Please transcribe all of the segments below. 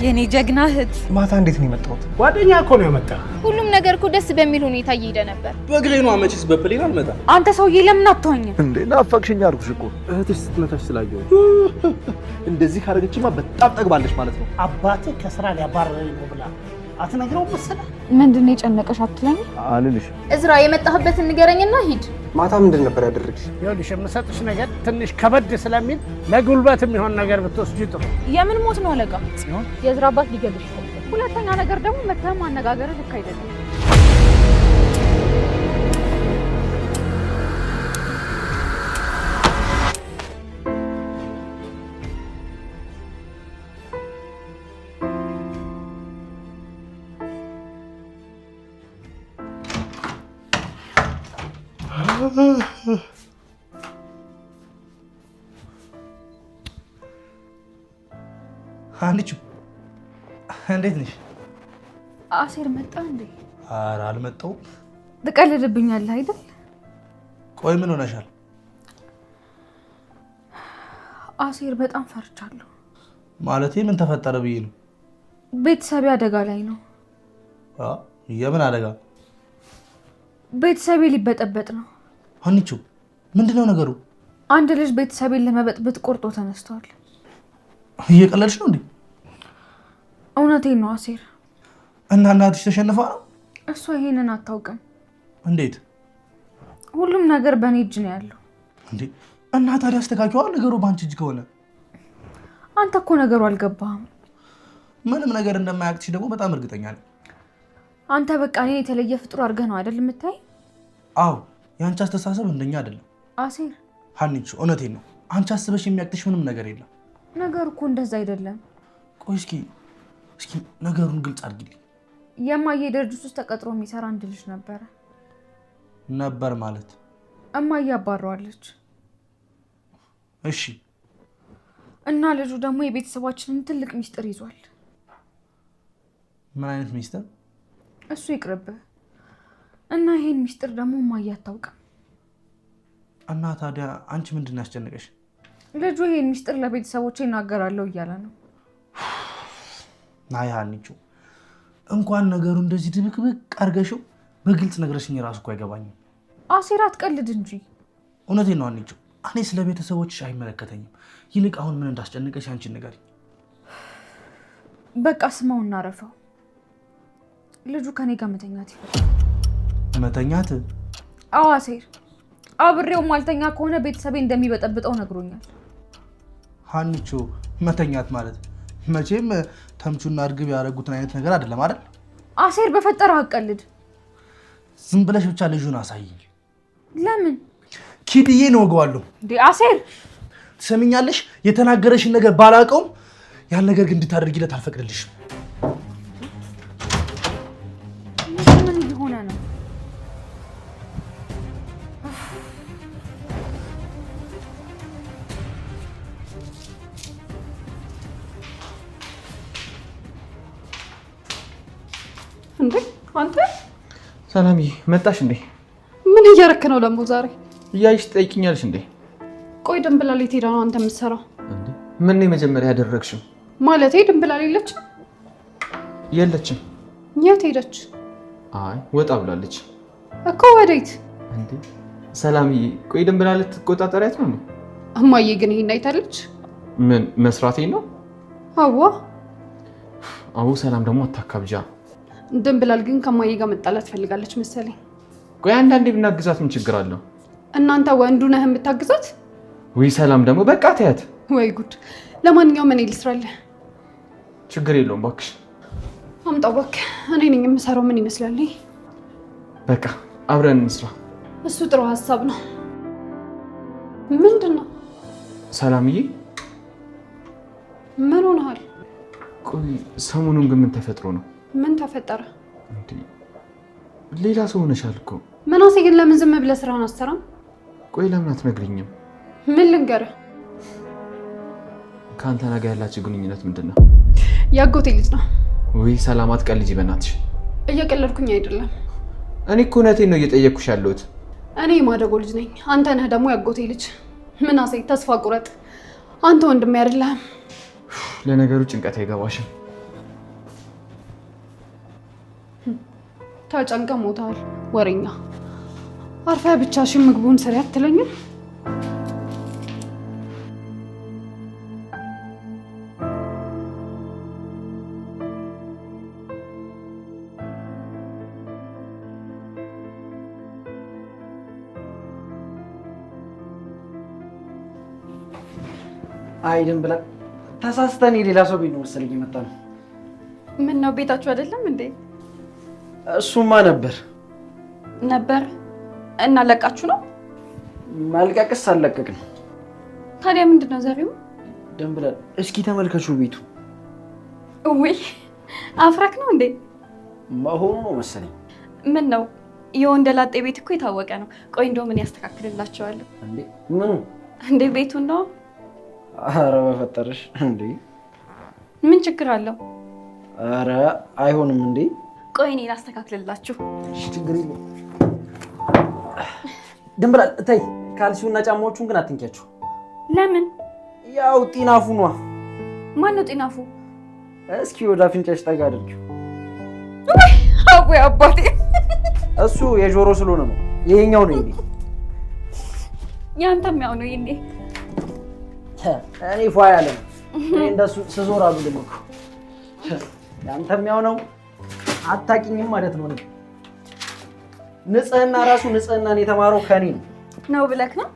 የኔ ጀግና እህት ማታ እንዴት ነው የመጣሁት? ጓደኛ እኮ ነው የመጣ። ሁሉም ነገር እኮ ደስ በሚል ሁኔታ እየሄደ ነበር። በእግሬ ነው አመጪስ በፕሌን አልመጣም። አንተ ሰውዬ ለምን አትሆኝም እንዴ? ናፈቅሽኝ አልኩሽ እኮ። እህትሽ ስትመታሽ ስላየሁ እንደዚህ ካደረገችማ በጣም ጠግባለች ማለት ነው። አባትህ ከስራ ሊያባረረኝ ነው ብላ አትነግረውም መሰለህ? ምንድነው የጨነቀሽ አትለኝ? አልልሽ። እዝራ የመጣህበትን ንገረኝና ሂድ። ማታ ምንድን ነበር ያደረግሽ? ይኸውልሽ የምሰጥሽ ነገር ትንሽ ከበድ ስለሚል ለጉልበት የሚሆን ነገር ብትወስጂ ጥሩ። የምን ሞት ነው አለቃ? የእዝራ አባት ሊገልሽ። ሁለተኛ ነገር ደግሞ መተህ ማነጋገር ልክ አይደለም። አንቺ እንዴት ነሽ? አሴር መጣ እንዴ? ኧረ አልመጣሁም። ትቀልድብኛለህ አይደል? ቆይ ምን ሆነሻል? አሴር በጣም ፈርቻለሁ። ማለቴ ምን ተፈጠረ ብዬ ነው። ቤተሰቤ አደጋ ላይ ነው። የምን አደጋ? ቤተሰቤ ሊበጠበጥ ነው። አንቺ ምንድነው ነገሩ? አንድ ልጅ ቤተሰቤን ለመበጥበጥ ቆርጦ ተነስቷል። እየቀለድሽ ነው እንዴ? እውነቴን ነው አሴር። እና እናትሽ ተሸንፋ ነው? እሷ ይሄንን አታውቅም። እንዴት? ሁሉም ነገር በእኔ እጅ ነው ያለው። እንዴ እና ታዲያ አስተካክለዋ። ነገሩ በአንቺ እጅ ከሆነ አንተ እኮ ነገሩ አልገባህም። ምንም ነገር እንደማያውቅሽ ደግሞ በጣም እርግጠኛ ነኝ። አንተ በቃ እኔ የተለየ ፍጡር አድርገህ ነው አይደል የምታይ? አዎ የአንቺ አስተሳሰብ እንደኛ አይደለም አሴር። ሀኒቾ እውነቴን ነው። አንቺ አስበሽ የሚያቅትሽ ምንም ነገር የለም። ነገሩ እኮ እንደዛ አይደለም። ቆይ እስኪ ነገሩን ግልጽ አድርጊልኝ። የማዬ ድርጅት ውስጥ ተቀጥሮ የሚሰራ አንድ ልጅ ነበር ማለት? እማዬ አባረዋለች። እሺ። እና ልጁ ደግሞ የቤተሰባችንን ትልቅ ሚስጥር ይዟል። ምን አይነት ሚስጥር? እሱ ይቅርብህ። እና ይሄን ሚስጥር ደግሞ እማዬ አታውቅም። እና ታዲያ አንቺ ምንድን ነው ያስጨነቀሽ? ልጁ ይሄን ሚስጥር ለቤተሰቦቼ እናገራለሁ እያለ ነው። አይ ሀኒቾ እንኳን ነገሩ እንደዚህ ድብቅብቅ አድርገሽው በግልጽ ነግረሽኝ ራሱ እኮ አይገባኝም። አሴር አትቀልድ እንጂ። እውነቴን ነው ሀኒቾ። እኔ ስለ ቤተሰቦችሽ አይመለከተኝም። ይልቅ አሁን ምን እንዳስጨነቀሽ አንቺን ንገሪኝ። በቃ ስማው እናረፈው። ልጁ ከኔ ጋር መተኛት ይፈልጋል። መተኛት? አዎ አሴር። አብሬው ማልተኛ ከሆነ ቤተሰቤ እንደሚበጠብጠው ነግሮኛል። ሀኒቾ መተኛት ማለት መቼም ተምቹና እርግብ ያደረጉትን አይነት ነገር አይደለም አይደል? አሴር በፈጠረህ አትቀልድ። ዝም ብለሽ ብቻ ልጁን አሳይኝ። ለምን? ኪድዬ ነው ወገዋለሁ። እንዴ አሴር ትሰሚኛለሽ? የተናገረሽን ነገር ባላውቀውም ያን ነገር ግን እንድታደርጊለት አልፈቅድልሽም። ምን እየሆነ ነው? እንዴ አንተ ሰላምዬ መጣሽ እንዴ? ምን እያረክ ነው ደግሞ ዛሬ? እያይሽ ትጠይቂኛለሽ እንዴ? ቆይ ድንብላል የት ሄዳ ነው አንተ የምትሰራው? እንዴ ምን ነው መጀመሪያ ያደረግሽው? ማለቴ ድንብላል የለችም? የለችም። የት ሄደች? አይ ወጣ ብላለች እኮ። ወዴት? እንዴ ሰላምዬ ቆይ ድንብላል ልትቆጣጠሪያት ነው? እማዬ ግን ይሄን አይታለች? ምን መስራቴ ነው? አዎ ሰላም ደግሞ አታካብጃ። ድንብላል ግን ከማዬ ጋር መጣላት ፈልጋለች መሰለኝ። ቆይ አንዳንዴ ብናግዛት ምን ችግር አለው? እናንተ ወንዱ ነህ የምታግዛት? ወይ ሰላም ደግሞ በቃ ተያት። ወይ ጉድ። ለማንኛውም እኔ ልስራለህ። ችግር የለውም እባክሽ። አምጣው እባክህ። እኔ ነኝ የምሰራው። ምን ይመስላል? በቃ አብረን እንስራ። እሱ ጥሩ ሀሳብ ነው። ምንድን ነው? ሰላምዬ ምን ሆነሃል? ቆይ ሰሞኑን ግን ምን ተፈጥሮ ነው? ምን ተፈጠረ? እንዴ ሌላ ሰው ሆነሻል እኮ። ምናሴ ግን ለምን ዝም ብለህ ስራህን አትሰራም? ቆይ ለምን አትነግሪኝም? ምን ልንገርህ? ከአንተ ጋር ያላችሁ ግንኙነት ምንድን ነው? ያጎቴ ልጅ ነው። ወይ ሰላም አትቀልጂ በእናትሽ። እየቀለድኩኝ አይደለም። እኔ እኮ እውነቴን ነው እየጠየቅኩሽ ያለሁት። እኔ የማደጎ ልጅ ነኝ። አንተ ነህ ደግሞ ያጎቴ ልጅ። ምናሴ ተስፋ ቁረጥ። አንተ ወንድሜ አይደለህም። ለነገሩ ጭንቀት አይገባሽም። ተጨንቀ ሞታል ወሬኛ። አርፋ ብቻሽን ምግቡን ስሪ አትለኝም? አይደም ብላ ተሳስተን የሌላ ሰው ቤት ነው መሰለኝ የመጣ ነው። ምን ነው ቤታችሁ አይደለም እንዴ? እሱማ ነበር እና ለቃችሁ ነው? መልቀቅስ አልለቀቅን። ታዲያ ምንድነው ዘሪው? ደም ብላ እስኪ ተመልከቹ ቤቱ። ወይ አፍራክ ነው እንዴ? መሆኑ ነው መሰለኝ። ምን ነው የወንደላጤ ቤት እኮ የታወቀ ነው። ቆይ እንደው ምን ያስተካክልላቸዋለሁ እንዴ? ምኑ እንዴ? ቤቱን ነው? አረ በፈጠረሽ እንዴ! ምን ችግር አለው? አረ አይሆንም እንዴ? ቆይ እኔ ላስተካክልላችሁ። እሺ ችግር የለውም። ድንብላል ተይ፣ ካልሲውና ጫማዎቹን ግን አትንኪያቸው። ለምን? ያው ጢናፉ ነው። ማን ነው ጢናፉ? እስኪ ወደ አፍንጫሽ ጠጋ አድርጊው። ወይ አባቴ፣ እሱ የጆሮ ስለሆነ ነው። ይሄኛው ነው ይሄ። ያንተም ያው ነው ይሄ። እኔ ፏ ያለ ነው። እኔ እንደሱ ስዞር አሉ ልምኩ። ያንተም ያው ነው። አታውቂኝም ማለት ነው። ንጽህና ራሱ ንጽህናን የተማረው ከኔ ነው ብለክ ነው።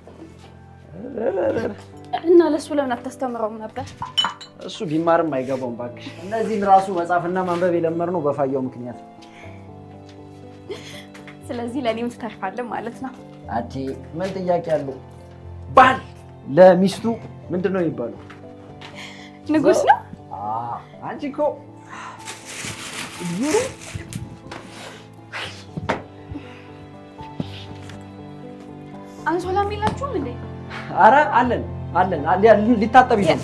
እና ለሱ ለምን አታስተምረውም ነበር? እሱ ቢማርም አይገባውም እባክሽ። እነዚህን ራሱ መጻፍና ማንበብ የለመድነው በፋያው ምክንያት ነው። ስለዚህ ለኔም ትተርፋለህ ማለት ነው። አቴ ምን ጥያቄ አለው? ባል ለሚስቱ ምንድነው የሚባለው? ንጉስ ነው። አንቺ እኮ አንሶላ የሚላችሁም እንዴ? አረ አለን ሊታጠብ ይላል።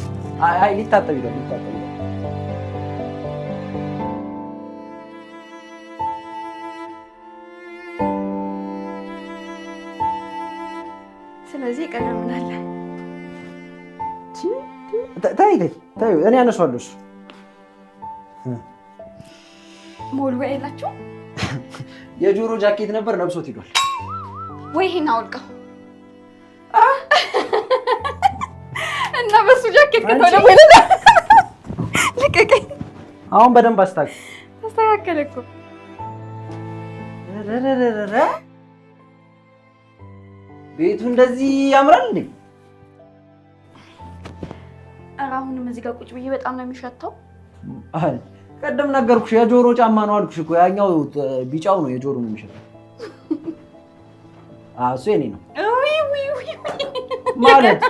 አይ ሊታጠብ ይላል። ስለዚህ ቀደም ምናለ ታይ እኔ አነሳዋለሁ። እሱ ሞልዌ የላችሁ? የጆሮ ጃኬት ነበር ለብሶት ሄዷል። ወይ ይሄን አውልቀው እና በሱ ጃኬት ከተወለ ወለዳ ልቀቀኝ። አሁን በደንብ አስተካከለ እኮ። ቤቱ እንደዚህ ያምራል እንዴ? ኧረ አሁንም እዚህ ጋር ቁጭ ብዬ በጣም ነው የሚሸተው። አይ ቀደም ነገርኩሽ፣ የጆሮ ጫማ ነው አልኩሽ እኮ። ያኛው ቢጫው ነው የጆሮ ነው የሚሸተው። እሱ የኔ ነው ማለት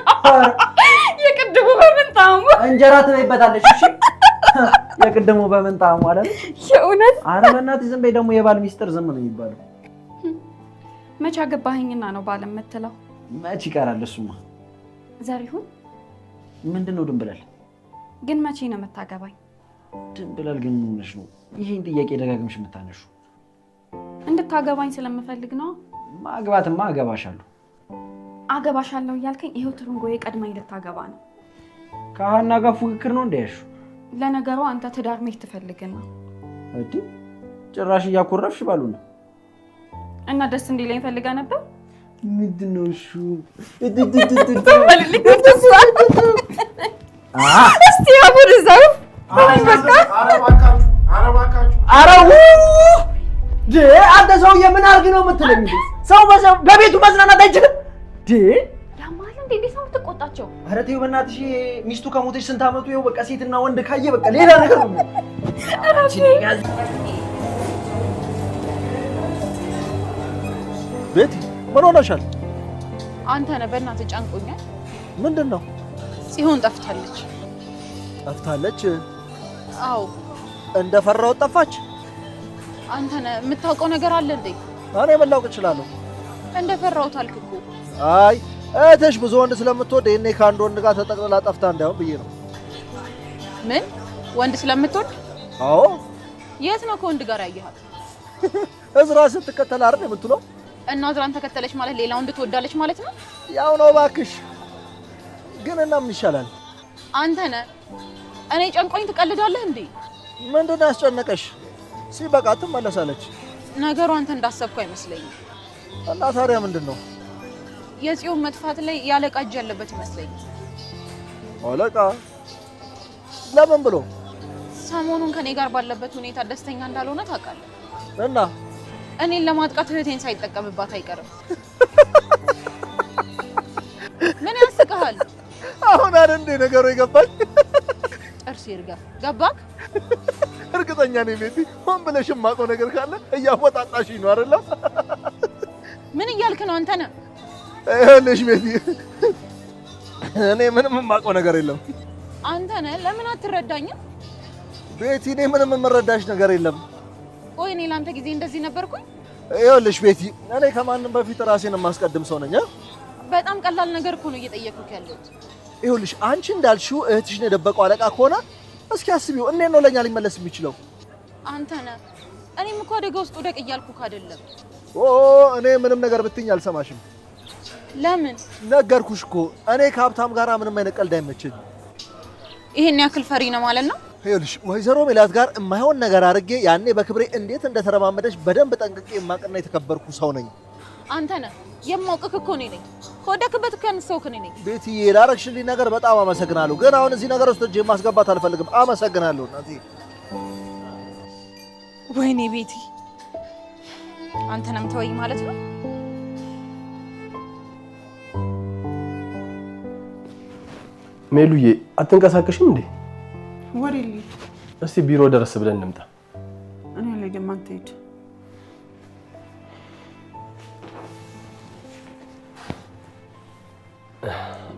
የቅድሙ በምን ጣዕሙ እንጀራ ትበይበታለሽ። እሺ የቅድሙ በምን ጣዕሙ አይደል? የእውነት ኧረ በእናትሽ ዝም በይ። ደግሞ የባል ሚስጥር ዝም ነው የሚባለው። መቼ አገባኸኝና ነው ባል የምትለው? መች ይቀራል እሱማ። ዘሪሁን ምንድን ነው ድንብላል? ግን መቼ ነው የምታገባኝ? ድንብላል ግን ምን ሆነሽ ነው ይሄን ጥያቄ ደጋግምሽ የምታነሺው? እንድታገባኝ ስለምፈልግ ነው። ማግባትማ አገባሻለሁ። አገባሻለሁ እያልከኝ ይኸው ትርንጎዬ ቀድማኝ ልታገባ ነው። ከሀና ጋር ፉክክር ነው እንደያሹ። ለነገሩ አንተ ትዳር መች ትፈልግና እንዴ? ጭራሽ እያኮረፍሽ ባሉ ነው። እና ደስ እንዲለኝ ፈልጋ ነበር። ምንድን ነው እሱ? እስቲ አሁን እዛው አንተ ሰውዬ ምን አድርግ ነው የምትለኝ? ሰው በቤቱ መዝናናት አይችልም? ያማል እንዴ? እንዴት ነው የምትቆጣቸው? ኧረ ተይው በእናትሽ። ሚስቱ ከሞተች ስንት ዓመቱ? ይኸው በቃ ሴትና ወንድ ካየ በቃ ሌላ ነገር ነው። ቤቲ ምን ሆነሻል? አንተ ነህ በእናትህ ጨንቆኛል። ምንድን ነው? ጽዮን ጠፍታለች። ጠፍታለች? አዎ። እንደፈራሁት ጠፋች? አንተ ነህ የምታውቀው ነገር አለ እንዴ? እኔ መላውቅ እችላለሁ። እንደፈራሁት አልክ እኮ። አይ እህትሽ ብዙ ወንድ ስለምትወድ እኔ ከአንድ ወንድ ጋር ተጠቅልላ ጠፍታ እንዳይሆን ብዬ ነው። ምን ወንድ ስለምትወድ? አዎ። የት ነው ከወንድ ጋር ያየሃት? እዝራ ስትከተል አይደል የምትለው? እና እዝራን ተከተለች ማለት ሌላ ወንድ ትወዳለች ማለት ነው? ያው ነው እባክሽ። ግን እና ምን ይሻላል? አንተ ነህ እኔ ጨንቆኝ ትቀልዳለህ እንዴ? ምንድን ነው ያስጨነቀሽ? ሲበቃ ትመለሳለች። ነገሩ አንተ እንዳሰብኩ አይመስለኝም። እና ታዲያ ምንድነው? የጽዮን መጥፋት ላይ ያለቃ እጅ ያለበት ይመስለኛል። አለቃ ለምን ብሎ? ሰሞኑን ከኔ ጋር ባለበት ሁኔታ ደስተኛ እንዳልሆነ ታውቃለህ። እና እኔን ለማጥቃት እህቴን ሳይጠቀምባት አይቀርም። ምን ያስቀሃል? አሁን አንዴ ነገሩ ይገባኝ። ጥርስ ይርጋ ገባክ? እርግጠኛ ነኝ ቤቲ ሆን ብለሽ የማውቀው ነገር ካለ እያወጣጣሽኝ ነው አይደል? ምን እያልክ ነው አንተ ነህ? ይኸውልሽ ቤቲ እኔ ምንም የማውቀው ነገር የለም። አንተ ነህ ለምን አትረዳኝም? ቤቲ እኔ ምንም የምረዳሽ ነገር የለም። ቆይ እኔ ለአንተ ጊዜ እንደዚህ ነበርኩኝ? ይኸውልሽ ቤቲ እኔ ከማንም በፊት ራሴን የማስቀድም ሰው ነኝ። በጣም ቀላል ነገር እኮ ነው እየጠየኩህ ያለሁት። ይኸውልሽ አንቺ እንዳልሽው እህትሽን የደበቀው አለቃ ከሆነ እስኪ አስቢው፣ እኔ ነው ለኛ ሊመለስ የሚችለው? አንተ ነህ። እኔም እኮ አደጋ ውስጥ ወደቅ እያልኩህ አይደለም። እኔ ምንም ነገር ብትይኝ አልሰማሽም። ለምን? ነገርኩሽ እኮ እኔ ከሀብታም ጋር ምንም አይነት ቀልድ አይመቸኝም። ይሄን ያክል ፈሪ ነው ማለት ነው? ይኸውልሽ ወይዘሮ ሜላት ጋር የማይሆን ነገር አድርጌ ያኔ በክብሬ እንዴት እንደተረማመደች በደንብ ጠንቅቄ የማቅና የተከበርኩ ሰው ነኝ። አንተ ነህ። የማውቅህ እኮ እኔ ነኝ። ከወደክበት ከንሰውክ እኔ ነኝ። ቤትዬ ላረግሽልኝ ነገር በጣም አመሰግናለሁ፣ ግን አሁን እዚህ ነገር ውስጥ እጄ ማስገባት አልፈልግም። አመሰግናለሁ እናቴ። ወይኔ ቤቲ አንተ ነህ የምተወኝ ማለት ነው? ሜሉዬ አትንቀሳቀሽም እንዴ? ወሬሊ እስቲ ቢሮ ድረስ ብለን እንምጣ። እኔ አልሄድም፣ አንተ ሂድ።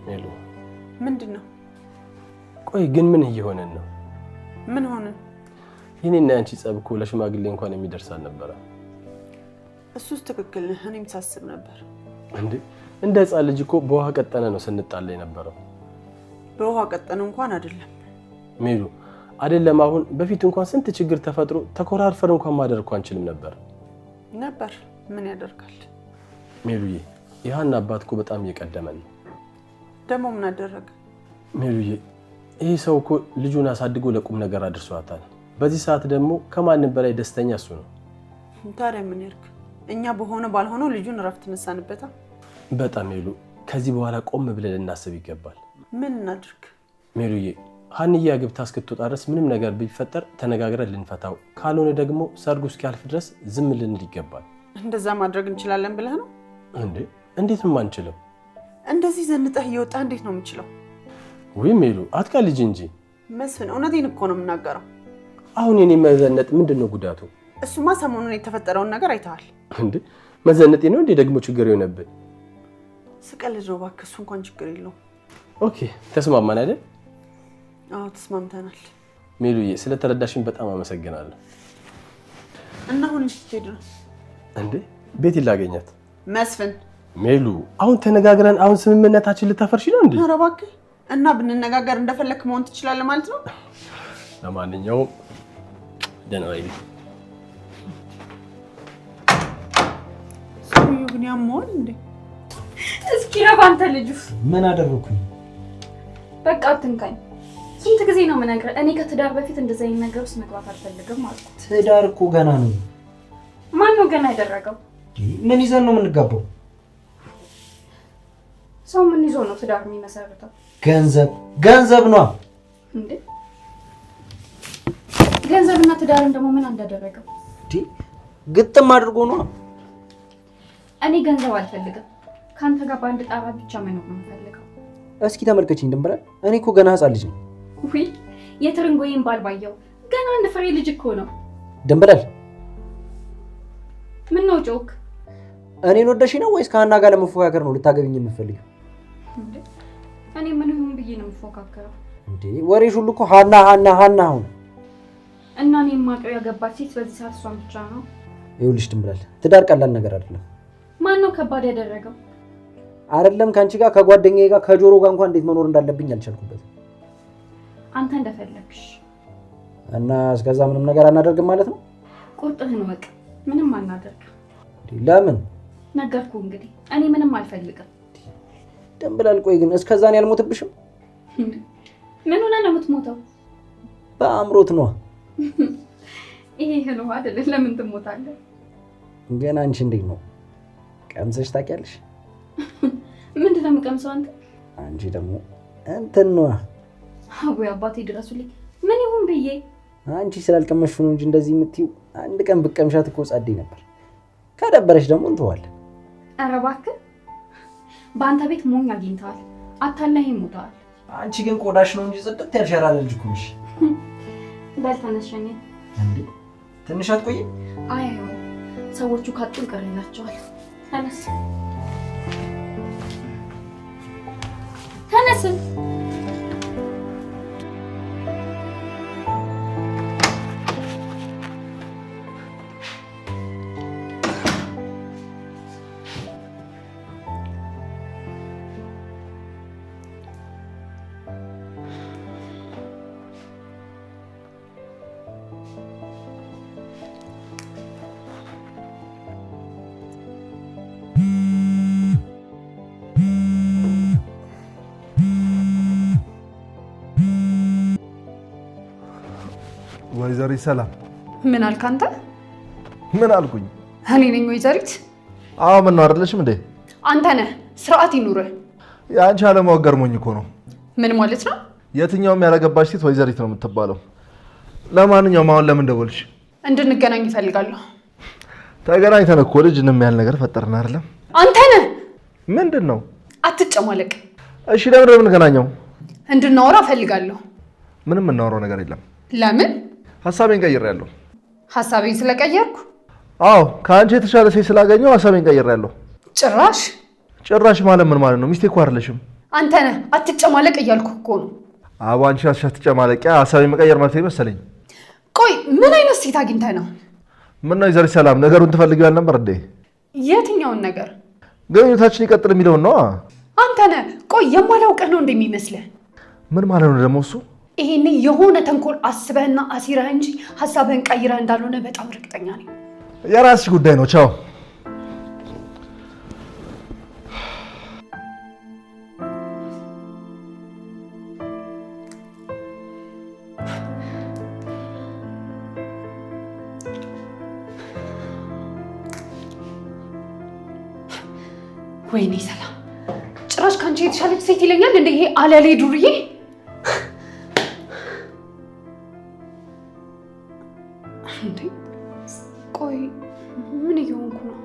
ሜሉ ምንድነው? ቆይ ግን ምን እየሆነን ነው? ምን ሆነን? የኔና ያንቺ ጸብ እኮ ለሽማግሌ እንኳን የሚደርስ አልነበረ። እሱስ ትክክል ነህ። እኔም ሳስብ ነበር። እንዴ እንደ ሕፃን ልጅ እኮ በውሃ ቀጠነ ነው ስንጣላ የነበረው። በውሃ ቀጠነ እንኳን አይደለም ሜሉ፣ አይደለም አሁን በፊት እንኳን ስንት ችግር ተፈጥሮ ተኮራርፈር እንኳን ማደር እንኳን አንችልም ነበር። ምን ያደርጋል ሜሉዬ፣ ይሃና አባት እኮ በጣም እየቀደመን ነው። ደግሞ ምን አደረገ? ሜሉዬ፣ ይህ ሰው እኮ ልጁን አሳድጎ ለቁም ነገር አድርሷታል። በዚህ ሰዓት ደግሞ ከማንም በላይ ደስተኛ እሱ ነው። ታዲያ ምን ያርግ? እኛ በሆነ ባልሆነው ልጁን እረፍት ነሳንበታ። በጣም ሜሉ፣ ከዚህ በኋላ ቆም ብለን ልናስብ ይገባል። ምን እናድርግ? ሜሉዬ፣ ሀንዬ አግብታ እስክትወጣ ድረስ ምንም ነገር ቢፈጠር ተነጋግረን ልንፈታው፣ ካልሆነ ደግሞ ሰርጉ እስኪያልፍ ድረስ ዝም ልንል ይገባል። እንደዛ ማድረግ እንችላለን ብለህ ነው እንዴ? እንዴት ነው የማንችለው? እንደዚህ ዘንጠህ እየወጣ እንዴት ነው የምችለው? ወይ ሜሉ አትቀልጂ እንጂ። መስፍን እውነቴን እኮ ነው የምናገረው። አሁን የኔ መዘነጥ ምንድነው ጉዳቱ? እሱማ ሰሞኑን የተፈጠረውን ነገር አይተሃል። እንዴ መዘነጤ ነው እንዴ ደግሞ ችግር የሆነብን? ስቀልድ ነው እባክህ። እሱ እንኳን ችግር የለውም። ኦኬ ተስማማን አይደል? አዎ ተስማምተናል። ሜሉዬ ስለተረዳሽኝ በጣም አመሰግናለሁ። እና አሁን ስትሄድ ነው እንዴ? ቤት ላገኛት መስፍን። ሜሉ አሁን ተነጋግረን አሁን ስምምነታችን ልታፈርሺ ነው እንዴ? ኧረ እባክህ። እና ብንነጋገር እንደፈለክ መሆን ትችላለህ ማለት ነው? ለማንኛውም ደህና ዋይ። ሰውዬው ግን ያመዋል እንዴ? እስኪ ረባ አንተ ልጁ። ምን አደረኩኝ? በቃ አትንካኝ። ስንት ጊዜ ነው የምነግርህ? እኔ ከትዳር በፊት እንደዚህ አይነት ነገር ውስጥ መግባት አልፈልግም አልኩት። ትዳር እኮ ገና ነው። ማን ነው ገና ያደረገው? ምን ይዘን ነው የምንጋባው? ሰው ምን ይዞ ነው ትዳር የሚመሰርተው? ገንዘብ ነው እንዴ? ገንዘብና ትዳርን ደግሞ ምን እንዳደረገው? ግጥም አድርጎ ነው። እኔ ገንዘብ አልፈልግም። ካንተ ጋር በአንድ ጣራ ብቻ መኖር ነው የምፈልገው። እስኪ ተመልከችኝ ድንበላል። እኔ እኮ ገና ህፃን ልጅ ነኝ። ውይ የትርንጎዬን ባል ባየው። ገና አንድ ፍሬ ልጅ እኮ ነው። ድንበላል ምን ነው ጮክ? እኔን ወደሽ ነው ወይስ ከሀና ጋር ለመፎካከር ነው ልታገቢኝ የምትፈልጊው? እኔ ምን ይሁን ብዬ ነው የምፎካከረው? እንዴ ወሬሽ ሁሉ እኮ ሀና አሁን እና እኔ የማውቀው ያገባች ሴት በዚህ ሰዓት እሷን ብቻ ነው። ይኸውልሽ ድንበላል፣ ትዳር ቀላል ነገር አይደለም። ማን ነው ከባድ ያደረገው? አይደለም ከአንቺ ጋር ከጓደኛዬ ጋር ከጆሮ ጋር እንኳን እንዴት መኖር እንዳለብኝ አልቻልኩበትም። አንተ እንደፈለግሽ እና እስከዛ ምንም ነገር አናደርግም ማለት ነው? ቁርጥህን ወቅ። ምንም አናደርግ። ለምን? ነገርኩህ እንግዲህ እኔ ምንም አልፈልግም። ድንበላል ቆይ ግን እስከዛ እኔ አልሞትብሽም? ምን ሆነ ነው የምትሞተው? በአምሮት ነው። ይሄ ነው አይደል? ለምን ትሞታለህ? ግን አንቺ እንዴት ነው ቀምሰሽ ታውቂያለሽ? ምንድን ነው የምቀምሰው አንተ? አንቺ ደግሞ እንትን ነው አቦይ አባቴ ድረሱልኝ። ምን ይሁን ብዬ አንቺ ስላልቀመሽው ነው እንጂ እንደዚህ የምትይው አንድ ቀን ብቀምሻት እኮ ጸዴ ነበር። ከደበረሽ ደግሞ እንተዋለን። ኧረ እባክህ በአንተ ቤት ሞኝ አግኝተዋል። አታላህ ይሞታል። አንቺ ግን ቆዳሽ ነው እንጂ ጽድት ያልሻራል ልጅ እኮ ነሽ። በል ተነሽኝ። እንዴ ትንሽ አትቆይም? አይ ሰዎቹ ካጡ ቀር ይላቸዋል። ተነስ ተነስ። ወይዘሪት ሰላም። ምን አልክ አንተ? ምን አልኩኝ? እኔ ነኝ ወይዘሪት? አዎ ምን ነው አይደለሽም እንዴ? አንተ ነህ። ስርዓት ይኑርህ። የአንቺ አለማወቅ ገርሞኝ እኮ ነው። ምን ማለት ነው? የትኛውም ያላገባች ሴት ወይዘሪት ነው የምትባለው። ለማንኛውም አሁን ለምን ደወልሽ? እንድንገናኝ እፈልጋለሁ። ተገናኝተን እኮ ልጅንም ያህል ነገር ፈጠርን አይደለም? አንተ ነህ። ምንድን ነው? አትጨማለቅ። እሺ ለምን ነው የምንገናኘው? እንድናወራ እፈልጋለሁ። ምንም የምናወራው ነገር የለም። ለምን? ሀሳቤን ቀይሬያለሁ። ሀሳቤን ስለቀየርኩ? አዎ ከአንቺ የተሻለ ሴት ስላገኘው ሀሳቤን ቀይሬያለሁ። ጭራሽ ጭራሽ ማለት ምን ማለት ነው? ሚስቴ እኮ አይደለሽም። አንተ ነህ። አትጨማለቅ እያልኩ እኮ ነው። አዎ አንቺ ራስሽ አትጨማለቂያ። ሀሳቤን መቀየር ማለት መሰለኝ። ቆይ ምን አይነት ሴት አግኝተህ ነው? ምን ነው ወይዘሪት ሰላም ነገሩን ትፈልጊው ያልነበር እንዴ? የትኛውን ነገር? ግንኙነታችን ይቀጥል የሚለውን ነው። አንተ ነህ። ቆይ የማላውቅህ ነው እንደሚመስልህ? ምን ማለት ነው ደግሞ እሱ? ይሄኔ የሆነ ተንኮል አስበህና አሲረህ እንጂ ሀሳብህን ቀይረህ እንዳልሆነ በጣም እርግጠኛ ነኝ። የራስሽ ጉዳይ ነው። ቻው። ወይኔ ሰላም፣ ጭራሽ ከአንቺ የተሻለች ሴት ይለኛል እንደ ይሄ አለሌ ዱርዬ። እንዴ ቆይ ምን እየሆንኩ ነው?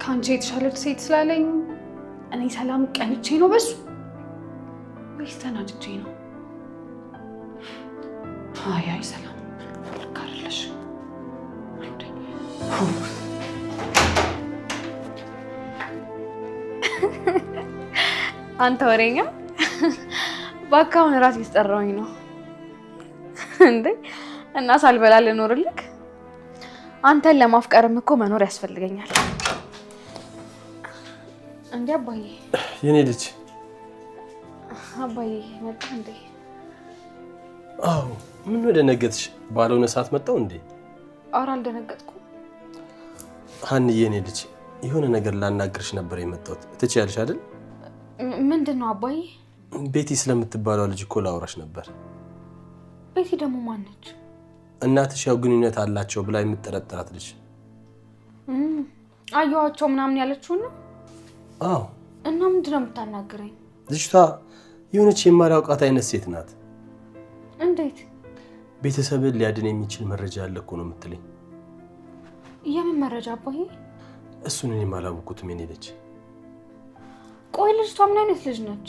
ከአንቺ የተሻለች ሴት ስላለኝ እኔ ሰላም ቀንቼ ነው በሱ ወይስ ተናድጄ ነው? አይ ሰላም ልክ አይደለሽ። አንተ ወሬኛ ባካውን ራስ ይስጠራውኝ ነው እንዴ? እና ሳልበላ ልኖርልክ? አንተን ለማፍቀርም እኮ መኖር ያስፈልገኛል። እንዴ አባዬ። የኔ ልጅ አባዬ መጣ እንዴ? አዎ ምን ወደ ነገትሽ? ባልሆነ ሰዓት መጣው እንዴ? ኧረ አልደነገጥኩም። ሀንዬ የኔ ልጅ የሆነ ነገር ላናግርሽ ነበር የመጣሁት። ትችያለሽ አይደል? ምንድን ነው አባዬ? ቤቲ ስለምትባለው ልጅ እኮ ላውራሽ ነበር። ቤቲ ደግሞ ማነች? እናትሽ ያው ግንኙነት አላቸው ብላ የምትጠረጥራት ልጅ። አየኋቸው ምናምን ያለችው ነው? አዎ። እና ምንድን ነው የምታናግረኝ? ልጅቷ የሆነች የማላውቃት አይነት ሴት ናት። እንዴት? ቤተሰብን ሊያድን የሚችል መረጃ አለ እኮ ነው የምትለኝ። የምን መረጃ አባዬ? እሱን እኔም አላወኩትም የኔ ልጅ። ቆይ ልጅቷ ምን አይነት ልጅ ነች?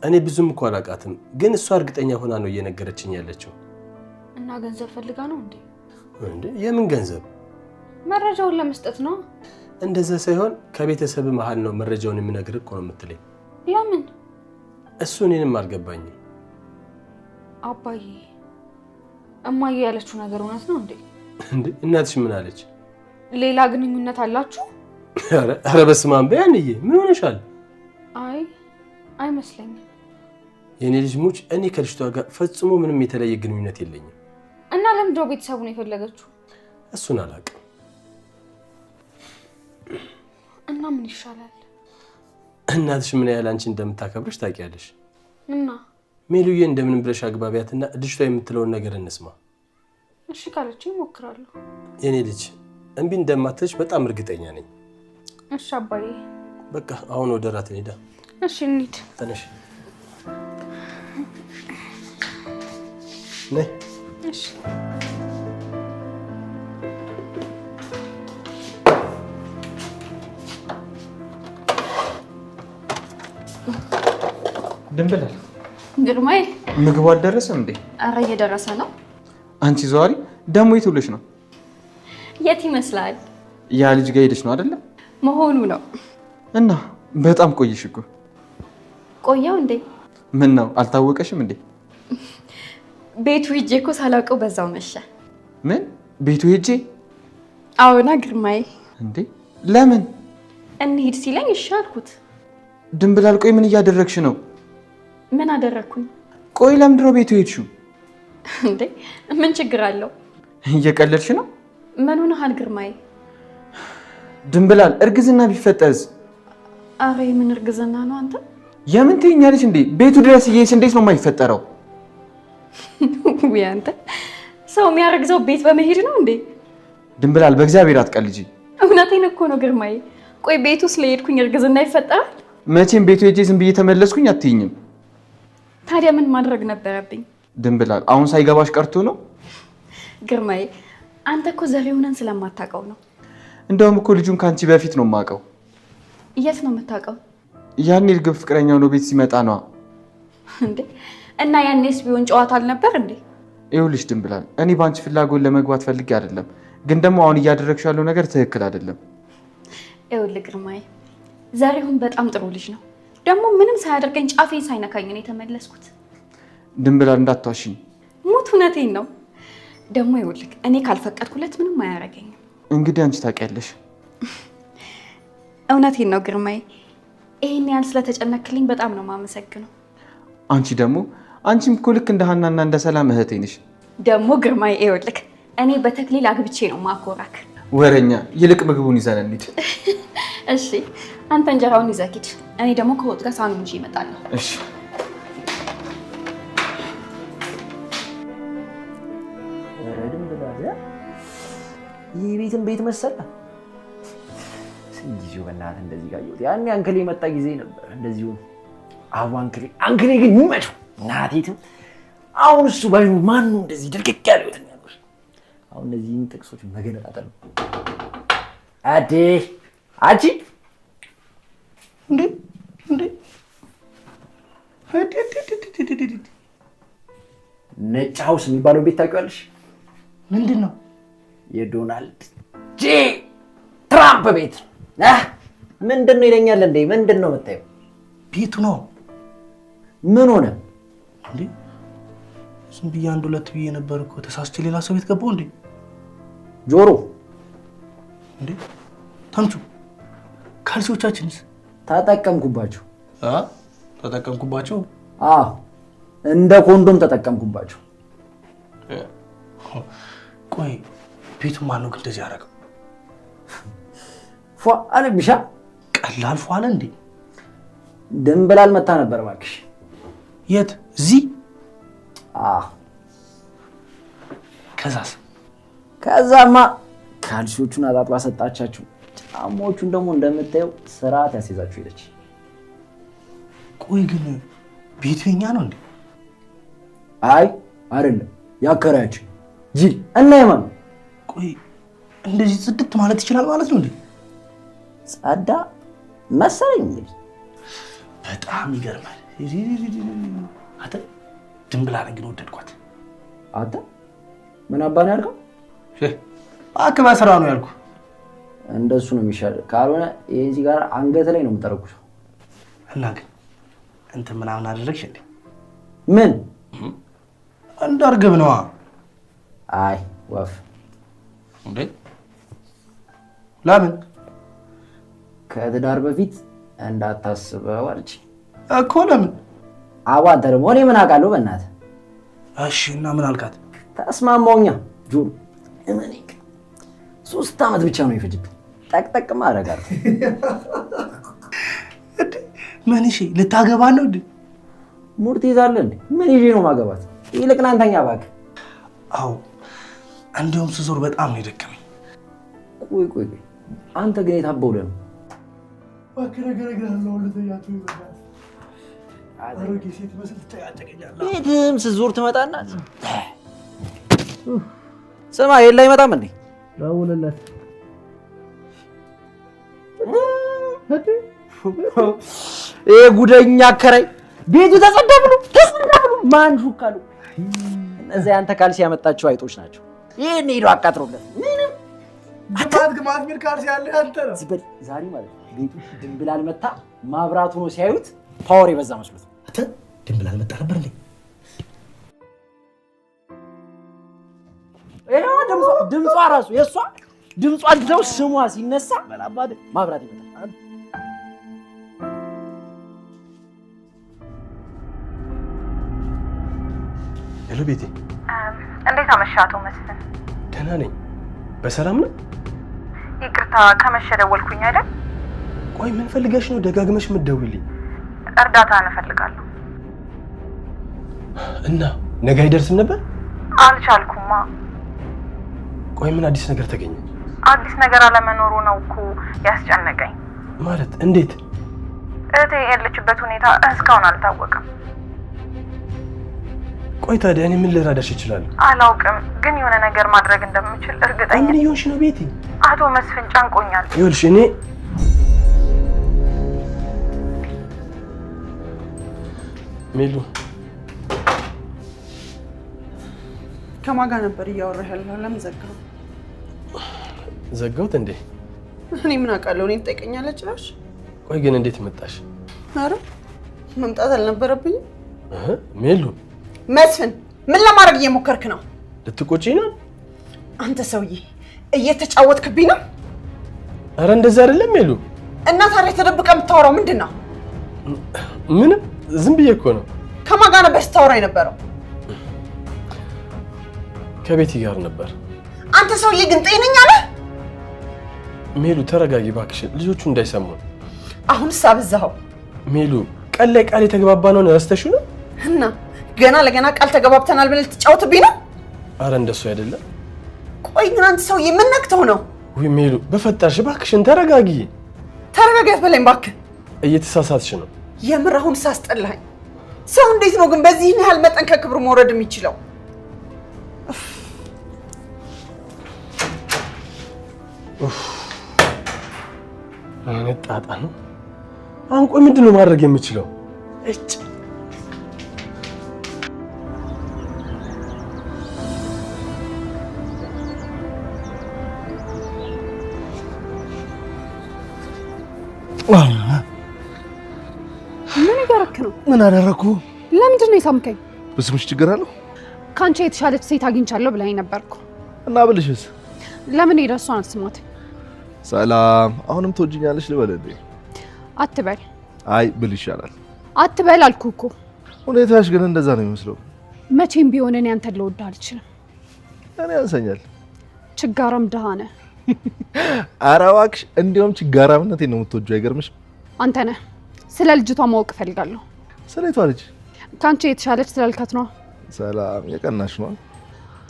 እኔ ብዙም እኮ አላውቃትም፣ ግን እሷ እርግጠኛ ሆና ነው እየነገረችኝ ያለችው። እና ገንዘብ ፈልጋ ነው እንዴ? እንዴ የምን ገንዘብ? መረጃውን ለመስጠት ነው። እንደዛ ሳይሆን ከቤተሰብ መሀል ነው መረጃውን የሚነግርህ እኮ ነው የምትለኝ። ለምን? እሱ እኔንም አልገባኝም አባዬ። እማዬ ያለችው ነገር እውነት ነው እንዴ? እንዴ እናትሽ ምን አለች? ሌላ ግንኙነት አላችሁ? ኧረ በስመ አብ በያንዬ፣ ምን ሆነሻል? አይ አይመስለኝም። የኔ ልጅ ሙች፣ እኔ ከልጅቷ ጋር ፈጽሞ ምንም የተለየ ግንኙነት የለኝም። እና ለምንድነው ቤተሰቡን የፈለገችው? እሱን አላውቅም። እና ምን ይሻላል? እናትሽ ምን ያህል አንቺ እንደምታከብርሽ ታውቂያለሽ። እና ሜሉዬ እንደምንም ብለሽ አግባቢያትና ልጅቷ የምትለውን ነገር እንስማ። እሺ ካለችኝ እሞክራለሁ። የኔ ልጅ እምቢ እንደማትልሽ በጣም እርግጠኛ ነኝ። እሺ አባዬ። በቃ አሁን ወደ እራት እንሂዳ። እሺ እንሂድ። ተነሽ ነይ። እሺ ድንብላል ግርማዬ፣ ምግቡ አልደረሰም እንዴ? ኧረ እየደረሰ ነው። አንቺ ዘዋሪ ደግሞ የት ውለሽ ነው? የት ይመስላል? ያ ልጅ ጋር ሄደሽ ነው አይደለ? መሆኑ ነው። እና በጣም ቆይሽ እኮ። ቆየው እንዴ? ምን ነው አልታወቀሽም እንዴ? ቤቱ ሂጄ እኮ ሳላውቀው በዛው መሸ። ምን ቤቱ ሄጄ? አዎና ግርማዬ። እንዴ ለምን? እንሂድ ሲለኝ እሺ አልኩት። ድንብላል ቆይ ምን እያደረግሽ ነው? ምን አደረግኩኝ? ቆይ ለምንድን ነው ቤቱ ሄድሽው? እንዴ ምን ችግር አለው? እየቀለድሽ ነው? ምን ሆነሃል ግርማዬ? ድንብላል እርግዝና ቢፈጠርስ? አረ ምን እርግዝና ነው አንተ? የምን ትይኛለሽ እንዴ? ቤቱ ድረስ እየሄድሽ እንዴት ነው የማይፈጠረው? ወይ አንተ ሰው የሚያረግዘው ቤት በመሄድ ነው እንዴ? ድንብላል በእግዚአብሔር አትቀልጂ። እውነቴን እኮ ነው ግርማዬ። ቆይ ቤቱ ስለሄድኩኝ እርግዝና ይፈጠራል? መቼም ቤቱ ሄጄ ዝም ብዬ ተመለስኩኝ አትይኝም። ታዲያ ምን ማድረግ ነበረብኝ? ድንብላል አሁን ሳይገባሽ ቀርቶ ነው? ግርማዬ አንተ እኮ ዘሬውንን ስለማታውቀው ነው። እንደውም እኮ ልጁን ከአንቺ በፊት ነው የማውቀው። የት ነው የምታውቀው? ያኔ እርግብ ፍቅረኛው ነው ቤት ሲመጣ ነዋ። እንዴ እና ያኔስ ቢሆን ጨዋታ አልነበር እንዴ? ይኸውልሽ ድንብላል እኔ በአንቺ ፍላጎት ለመግባት ፈልጌ አይደለም፣ ግን ደግሞ አሁን እያደረግሽ ያለው ነገር ትክክል አይደለም። ይኸውልህ ግርማዬ ዘሬውን በጣም ጥሩ ልጅ ነው። ደግሞ ምንም ሳያደርገኝ ጫፌን ሳይነካኝ ነው የተመለስኩት። ድንብላል እንዳትዋሽኝ። ሙት እውነቴን ነው። ደግሞ ይኸውልህ እኔ ካልፈቀድኩለት ምንም አያደርገኝም። እንግዲህ አንቺ ታውቂያለሽ። እውነቴን ነው ግርማዬ። ይሄን ያህል ስለተጨነክልኝ በጣም ነው የማመሰግነው። አንቺ ደግሞ አንቺም እኮ ልክ እንደ ሀናና እንደ ሰላም እህቴ ነሽ። ደግሞ ግርማዬ ይኸውልህ እኔ በተክሊል አግብቼ ነው ማኮራክ። ወረኛ። ይልቅ ምግቡን ይዘን እንሂድ። እሺ አንተ እንጀራውን ይዘህ ሂድ። እኔ ደግሞ ከወጥ ጋር ሳህኑን ይዤ እመጣለሁ። እሺ ይህ ቤትን ቤት መሰለ ጊዜው በእናትህ እንደዚህ ጋር ይወጥ ያኔ አንክሌ የመጣ ጊዜ ነበር እንደዚሁ። አቡ አንክሌ ግን ይመቸው እናቴትም አሁን እሱ ባይኑ ማን ነው እንደዚህ ድርቅቅ ያለው ያለው? አሁን እነዚህን ጥቅሶች መገነጣጠል ነው። አቺ እንዴ ነጭ ሀውስ የሚባለው ቤት ታውቂዋለሽ? ምንድን ነው? የዶናልድ ጄ ትራምፕ ቤት ምንድን ነው ይለኛል እንዴ? ምንድን ነው የምታየው? ቤቱ ነው። ምን ሆነ እንዴ? ዝም ብዬ አንድ ሁለት ብዬ ነበር እኮ ተሳስቼ ሌላ ሰው ቤት ገባሁ እንዴ? ጆሮ እንዴ ተምቹ ካልሲዎቻችንስ? ተጠቀምኩባቸው። ተጠቀምኩባቸው? እንደ ኮንዶም ተጠቀምኩባቸው። ቆይ ቤቱን ማን ነው ግን እንደዚህ ያደረገው? ፏ አለ ቢሻ። ቀላል ፏ አለ እንዴ? ድንብላል መታ ነበር እባክሽ። የት? እዚህ? ከዛስ? ከዛማ ካልሲዎቹን አጣጥባ ሰጣቻችሁ። ጫማዎቹን ደግሞ እንደምታየው ስርዓት ያስይዛችሁ ሄደች። ቆይ ግን ቤቱ የኛ ነው እንዴ? አይ አይደለም፣ ያከራያችሁ ጂል እና የማን። ቆይ እንደዚህ ጽድት ማለት ይችላል ማለት ነው እንዴ? ጸዳ መሰለኝ እንግዲህ። በጣም ይገርማል። አተ ድንብላል ግን ወደድኳት። አንተ ምን አባን ያልከው? አክባ ስራ ነው ያልኩ። እንደሱ ነው የሚሻል። ካልሆነ ይሄን ሲጋራ አንገት ላይ ነው የምጠረኩሰው። እና ግን እንትን ምናምን አደረግሽ እንዴ? ምን እንዳርግብ ነዋ። አይ ወፍ እንዴ? ለምን? ከትዳር በፊት እንዳታስበው አለች እኮ። ለምን? አንተ ደግሞ እኔ ምን አውቃለሁ በእናትህ። እሺ እና ምን አልካት? ተስማማውኛ ጆሮ እመኔ 3 ዓመት ብቻ ነው ይፈጅብኝ። ጠቅጠቅማ አደርጋለሁ። ምን? እሺ ልታገባ ነው እንዴ? ሙድ ትይዛለህ እንዴ? ምን ይዤ ነው ማገባት? ይልቅ ና እንተኛ እባክህ። አዎ እንዲያውም ስዞር በጣም ነው የደከመኝ። ቆይ አንተ ግን የታበው ለምን ባከረገረግራለሁ ለተያቱ ይበላል አሮጌ ሴት መስል ተያጨቀኛለህ ቤትም ስዞር ትመጣና ስማ የለ አይመጣም እንዴ ደውልለት ይሄ ጉደኛ አከራይ ቤቱ ተጸዳ ብሎ ማን ሹካሉ እነዚያ አንተ ካልሲ ያመጣቸው አይጦች ናቸው ይሄን ሄዶ አቃጥሮለት ምንም ግማት ሚል ካልሲ ያለ አንተ ነው ዝበል ዛሬ ማለት ቤቱ ድንብላል መታ ማብራቱ ነው ሲያዩት ፓወር የበዛ መስሎት አንተ ድንብላል መጣ ነበር እንዴ ድምጿ ራሱ የእሷ ድምጿ እንደው ስሟ ሲነሳ በላባደ ማብራት ይመጣል ሄሎ ቤቴ እንዴት አመሻህ አቶ መስፍን? ደህና ነኝ በሰላም ነው ይቅርታ ከመሸ ደወልኩኝ አይደል? ቆይ ምን ፈልገሽ ነው ደጋግመሽ የምትደውይልኝ? እርዳታ እፈልጋለሁ። እና ነገ አይደርስም ነበር? አልቻልኩማ። ቆይ ምን አዲስ ነገር ተገኘ? አዲስ ነገር አለመኖሩ ነው እኮ ያስጨነቀኝ። ማለት እንዴት? እህቴ ያለችበት ሁኔታ እስካሁን አልታወቀም። ቆይ ታዲያ እኔ ምን ልረዳሽ እችላለሁ? አላውቅም፣ ግን የሆነ ነገር ማድረግ እንደምችል እርግጠኛ ነኝ። ምን እየሆንሽ ነው ቤቲ? አቶ መስፍን ጨንቆኛል። ይኸውልሽ እኔ ሜሉ ከማን ጋር ነበር እያወራህ ያለው? ለምን ዘጋው? ዘጋሁት እንዴ? እኔ ምን አውቃለሁ? እኔን ትጠይቀኛለህ ጭራሽ? ቆይ ግን እንዴት መጣሽ? ኧረ መምጣት አልነበረብኝም። ሜሉ መስፍን ምን ለማድረግ እየሞከርክ ነው? ልትቆጪኝ ነው? አንተ ሰውዬ እየተጫወትክብኝ ነው? ኧረ እንደዛ አይደለም ሜሉ። እና ታዲያ ተደብቀህ የምታወራው ምንድን ነው? ምንም ዝም ብዬ እኮ ነው። ከማን ጋር ነበር ስታወራ የነበረው? ከቤቲ ጋር ነበር። አንተ ሰውዬ ግን ጤነኛ ነህ? ሜሉ ተረጋጊ እባክሽ፣ ልጆቹ እንዳይሰሙ። አሁንስ አበዛኸው። ሜሉ ቀን ላይ ቃል የተግባባነውን ረስተሽው ነው? እና ገና ለገና ቃል ተገባብተናል ብለህ ልትጫወትብኝ ነው? አረ እንደሱ አይደለም። ቆይ ግን አንተ ሰውዬ ምን ነክተው ነው? ውይ ሜሉ በፈጠርሽ እባክሽን ተረጋጊ። ተረጋጋት በለኝ እባክህ። እየተሳሳትሽ ነው። የምር አሁንስ አስጠላኸኝ። ሰው እንዴት ነው ግን በዚህ ያህል መጠን ከክብር መውረድ የሚችለው? አይነት ጣጣ ነው። አሁን ቆይ ምንድን ነው ማድረግ የምችለው? እጭ ምን እያደረክ ነው? ምን አደረኩ? ለምንድን ነው የሳምከኝ? ብስምሽ ችግር አለው? ካንቺ የተሻለች ሴት አግኝቻለሁ ብላኝ ነበርኩ። እና ብልሽስ? ለምን ሄደህ እሷን አትስማት? ሰላም፣ አሁንም ትወጂኛለሽ ልበል እንዴ? አትበል። አይ ብል ይሻላል። አትበል አልኩህ እኮ። ሁኔታሽ ግን እንደዛ ነው የሚመስለው። መቼም ቢሆን እኔ አንተን ልወድህ አልችልም። እኔ ያንሰኛል። ችጋራም ድሃ ነህ። ኧረ እባክሽ፣ እንዲያውም ችጋራምነቴን ነው የምትወጂው። አይገርምሽም? አንተ ነህ። ስለ ልጅቷ ማወቅ እፈልጋለሁ። ስለቷ ልጅ ካንቺ የተሻለች ስላልካት ነው። ሰላም፣ የቀናሽ ነው።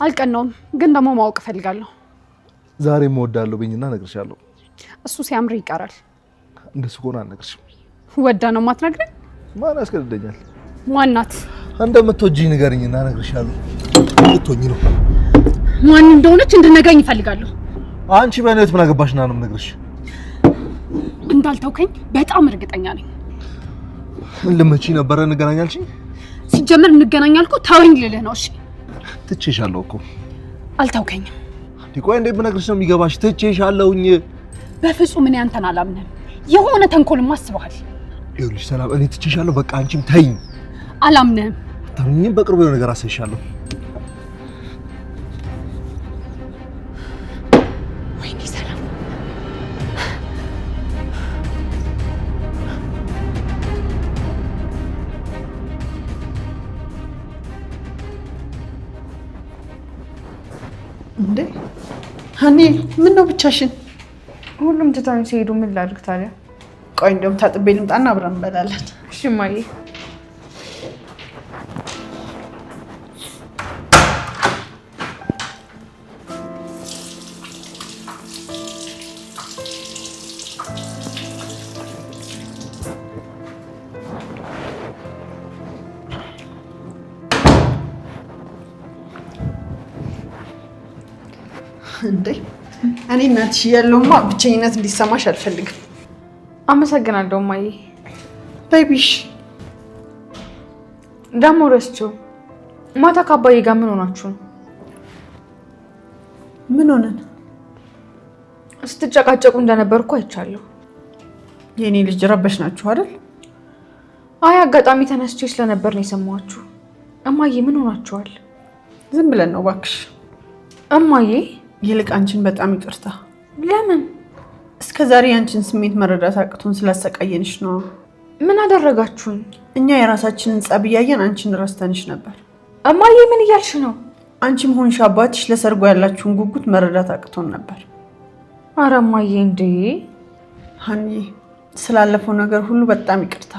አልቀናውም፣ ግን ደግሞ ማወቅ እፈልጋለሁ። ዛሬ እወዳለሁ ብኝና እነግርሻለሁ። እሱ ሲያምር ይቀራል። እንደሱ ከሆነ አልነግርሽም። ወዳ ነው የማትነግረኝ? ማን ያስገድደኛል? ማናት? እንደምትወጂኝ ንገሪኝና እነግርሻለሁ። ልትሆኚ ነው? ማን እንደሆነች እንድነግረኝ እፈልጋለሁ። አንቺ በእኔ ህይወት ምን አገባሽና ነው የምነግርሽ? እንዳልተውከኝ በጣም እርግጠኛ ነኝ። ልመቺ ነበረ እንገናኛልሽኝ? ሲጀመር እንገናኛልኩ ተወኝ ልልህ ነው። እሺ ትቼሻለሁ እኮ። አልተውከኝም። ቆይ እንዴት ብነግርሽ ነው የሚገባሽ? ትቼሻለሁኝ። በፍጹም እኔ አንተን አላምንም። የሆነ ተንኮልም አስበሃል። ይኸውልሽ ሰላም፣ እኔ ትቼሻለሁ። በቃ አንቺም ተይኝ። አላምንም። ታምኚኝ፣ በቅርቡ የሆነ ነገር አሳይሻለሁ። ወይኔ ሰላም፣ እንዴ ሀኒ፣ ምን ነው ብቻሽን? ሁሉም ትተውኝ ሲሄዱ ምን ላድርግ ታዲያ? ቆይ እንደውም ታጥቤ ልምጣና አብረን እንበላለን። እሺ እማዬ። እንዴ እኔ እናትሽ ያለውማ ብቸኝነት እንዲሰማሽ አልፈልግም። አመሰግናለሁ እማዬ። ቤቢሽ ደግሞ ረስቼው ማታ ከአባዬ ጋር ምን ሆናችሁ ነው? ምን ሆነን? ስትጨቃጨቁ እንደነበርኩ አይቻለሁ። የኔ ልጅ ረበሽ ናችሁ አይደል? አይ አጋጣሚ ተነስቼ ስለነበር ነው የሰማችሁ። እማዬ ምን ሆናችኋል? ዝም ብለን ነው እባክሽ። እማዬ ይልቅ አንቺን በጣም ይቅርታ። ለምን? እስከ ዛሬ አንቺን ስሜት መረዳት አቅቶን ስላሰቃየንሽ ነው። ምን አደረጋችሁኝ? እኛ የራሳችንን ጸብ እያየን አንቺን ረስተንሽ ነበር። እማዬ ምን እያልሽ ነው? አንቺም ሆንሽ አባትሽ ለሰርጉ ያላችሁን ጉጉት መረዳት አቅቶን ነበር። ኧረ እማዬ እንዴ! ሀኒ ስላለፈው ነገር ሁሉ በጣም ይቅርታ።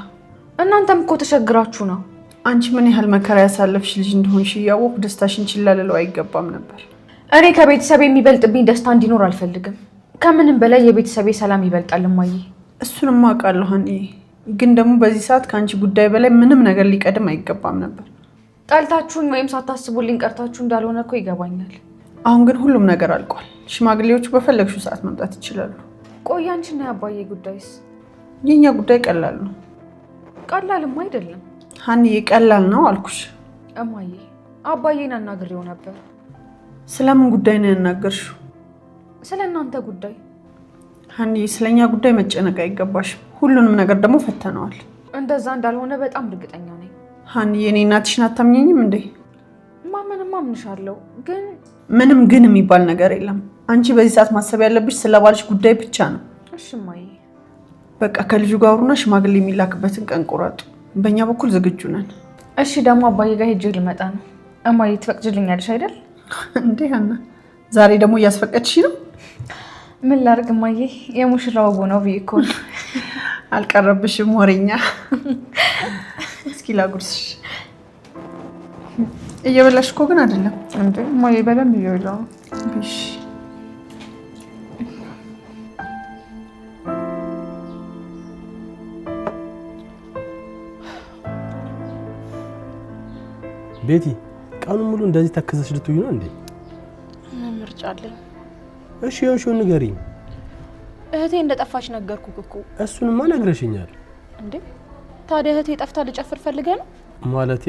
እናንተም እኮ ተቸግራችሁ ነው። አንቺ ምን ያህል መከራ ያሳለፍሽ ልጅ እንደሆንሽ እያወቅሁ ደስታሽን ችላ ልለው አይገባም ነበር። እኔ ከቤተሰብ የሚበልጥብኝ ደስታ እንዲኖር አልፈልግም። ከምንም በላይ የቤተሰቤ ሰላም ይበልጣል እማዬ። እሱንም አውቃለሁ ሀኒ፣ ግን ደግሞ በዚህ ሰዓት ከአንቺ ጉዳይ በላይ ምንም ነገር ሊቀድም አይገባም ነበር። ጠልታችሁኝ ወይም ሳታስቡልኝ ቀርታችሁ እንዳልሆነ እኮ ይገባኛል። አሁን ግን ሁሉም ነገር አልቋል። ሽማግሌዎቹ በፈለግሽው ሰዓት መምጣት ይችላሉ። ቆይ አንቺና የአባዬ ጉዳይስ? የኛ ጉዳይ ቀላል ነው። ቀላልም አይደለም ሀኒዬ፣ ቀላል ነው አልኩሽ። እማዬ አባዬን አናግሬው ነበር። ስለምን ጉዳይ ነው ያናገርሽው? ስለ እናንተ ጉዳይ። ሀኒዬ፣ ስለኛ ጉዳይ መጨነቅ አይገባሽም። ሁሉንም ነገር ደግሞ ፈተነዋል። እንደዛ እንዳልሆነ በጣም እርግጠኛ ነኝ። ሀኒዬ፣ እኔ እናትሽን አታምኚኝም እንዴ? ማመንም አምንሻለሁ፣ ግን ምንም ግን የሚባል ነገር የለም። አንቺ በዚህ ሰዓት ማሰብ ያለብሽ ስለ ባልሽ ጉዳይ ብቻ ነው። እሺ እማዬ። በቃ ከልጁ ጋር አውሩና ሽማግሌ የሚላክበትን ቀን ቁረጡ። በእኛ በኩል ዝግጁ ነን። እሺ፣ ደግሞ አባዬ ጋር ሄጄ ልመጣ ነው። እማዬ ትፈቅጂልኛለሽ አይደል? እንዴ ሀና፣ ዛሬ ደግሞ እያስፈቀድሽ ነው? ምን ላድርግ እማዬ፣ የሙሽራው ወጉ ነው ብዬሽ እኮ ነው። አልቀረብሽም ወሬኛ። እስኪ ላጉርስሽ። እየበላሽ እኮ ግን አይደለም እንዴ እማዬ? በደንብ እየበላሁ ነው። እሺ ቤቲ፣ ቀኑን ሙሉ እንደዚህ ተከሰሽ ልትውይ ነው እንዴ? ምን ምርጫ አለኝ? እሺ የሆንሽውን ንገሪኝ። እህቴ እንደጠፋች ነገርኩህ እኮ። እሱንማ ነግረሽኛል። እንዴ ታዲያ እህቴ ጠፍታ ልጨፍር ፈልገህ ነው? ማለቴ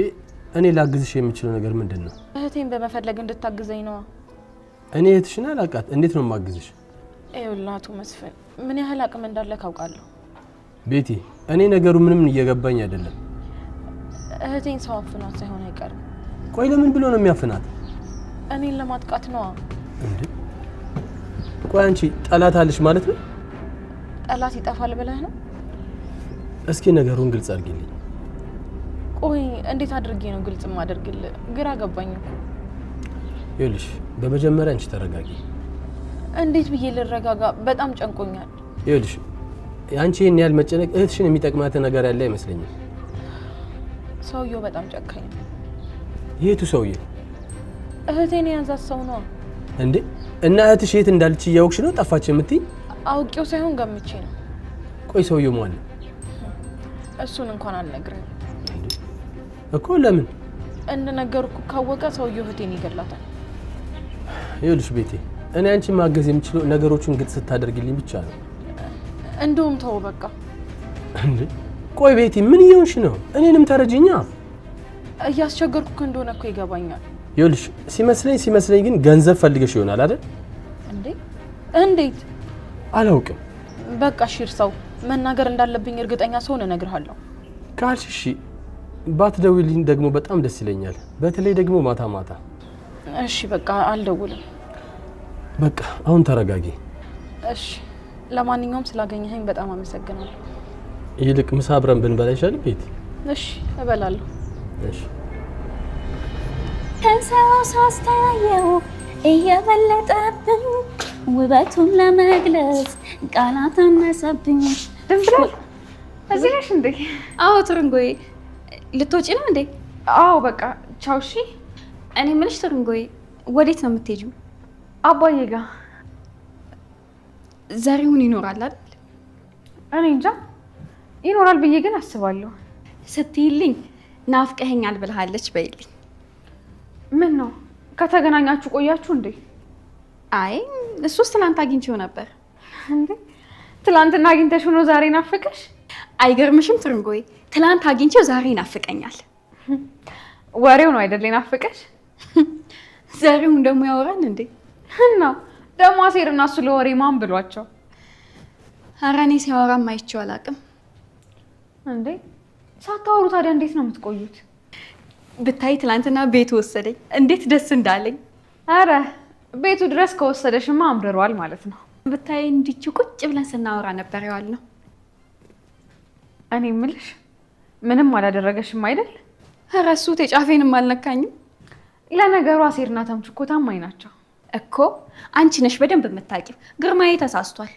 እኔ ላግዝሽ የምችለው ነገር ምንድን ነው? እህቴን በመፈለግ እንድታግዘኝ ነዋ። እኔ እህትሽን አላውቃት፣ እንዴት ነው የማግዝሽ? ይኸውልህ አቶ መስፍን፣ ምን ያህል አቅም እንዳለ ካውቃለሁ። ቤቲ፣ እኔ ነገሩ ምንም እየገባኝ አይደለም። እህቴን ሰው አፍኗት ሳይሆን አይቀርም። ቆይ ለምን ብሎ ነው የሚያፍናት? እኔን ለማጥቃት ነዋ። እንዴ ቆይ አንቺ ጠላት አለሽ ማለት ነው? ጠላት ይጠፋል ብለህ ነው? እስኪ ነገሩን ግልጽ አድርጊልኝ። ቆይ እንዴት አድርጌ ነው ግልጽ ማደርግልህ? ግራ ገባኝ እኮ። ይኸውልሽ በመጀመሪያ አንቺ ተረጋጊ። እንዴት ብዬ ልረጋጋ? በጣም ጨንቆኛል። ይኸውልሽ አንቺ ይሄን ያህል መጨነቅ እህትሽን የሚጠቅማት ነገር ያለ አይመስለኝም። ሰውየው በጣም ጨካኝ ነው። የቱ ሰውዬ? እህቴን የያዛት ሰው ነው እንዴ? እና እህትሽ የት እንዳለች እያወቅሽ ነው ጠፋች የምትይ? አውቄው ሳይሆን ገምቼ ነው። ቆይ ሰውዬው ማን ነው? እሱን እንኳን አልነግርህም እኮ። ለምን? እንደነገርኩ ካወቀ ሰውየው እህቴን ይገላታል። ይኸውልሽ ቤቴ፣ እኔ አንቺን ማገዝ የምችለው ነገሮቹን ግልጽ ስታደርግልኝ ብቻ ነው። እንደውም ተው በቃ። እንዴ ቆይ ቤቴ ምን እየሆንሽ ነው? እኔንም ተረጂኛ። እያስቸገርኩ እንደሆነ እኮ ይገባኛል። ይኸውልሽ ሲመስለኝ ግን ገንዘብ ፈልገሽ ይሆናል አይደል? እንዴ እንዴት? አላውቅም። በቃ እርሳው። መናገር እንዳለብኝ እርግጠኛ ስሆን እነግርሃለሁ ካልሽ እሺ። ባትደውይልኝ ደግሞ በጣም ደስ ይለኛል። በተለይ ደግሞ ማታ ማታ። እሺ በቃ አልደውልም። በቃ አሁን ተረጋጊ። እሺ ለማንኛውም ስላገኘኸኝ በጣም አመሰግናለሁ። ይልቅ ምሳ አብረን ብንበላ ይሻል ቤት? እሺ እበላለሁ። እሺ ከሰው ሳስተያየው እየበለጠብኝ ውበቱን ለመግለጽ ቃላት አነሰብኝ። ድንብላል እዚህ ነሽ እንዴ? አዎ ትርንጎዬ፣ ልትወጪ ነው እንዴ? አዎ በቃ ቻው። እሺ እኔ የምልሽ ትርንጎዬ፣ ወዴት ነው የምትሄጂው? አባዬ ጋር። ዛሬውን ይኖራል አይደል? እኔ እንጃ ይኖራል ብዬ ግን አስባለሁ። ስትይልኝ ናፍቀኸኛል ብለሃለች በይልኝ። ምን ነው ከተገናኛችሁ ቆያችሁ እንዴ? አይ እሱስ ትናንት አግኝቼው ነበር። እንዴ ትላንትና አግኝተሽ ሆኖ ዛሬ ናፈቀሽ? አይገርምሽም ትርንጎዬ? ትናንት አግኝቼው ዛሬ ይናፍቀኛል። ወሬው ነው አይደል ናፈቀሽ? ዛሬውን ደግሞ ያወራል እንዴ? እና ደግሞ አሴርና እሱ ለወሬ ማን ብሏቸው? ኧረ እኔ ሲያወራም አይቼው አላውቅም። እንዴ ሳታወሩ ታዲያ እንዴት ነው የምትቆዩት? ብታይ ትናንትና ቤቱ ወሰደኝ፣ እንዴት ደስ እንዳለኝ። አረ ቤቱ ድረስ ከወሰደሽማ አምርሯል ማለት ነው። ብታይ እንዲች ቁጭ ብለን ስናወራ ነበር የዋልነው። እኔ የምልሽ ምንም አላደረገሽም አይደል? ኧረ እሱ ተጫፌንም አልነካኝም። ለነገሩ አሴርና ተምቹ እኮ ታማኝ ናቸው እኮ። አንቺ ነሽ በደንብ የምታውቂው። ግርማዬ ተሳስቷል።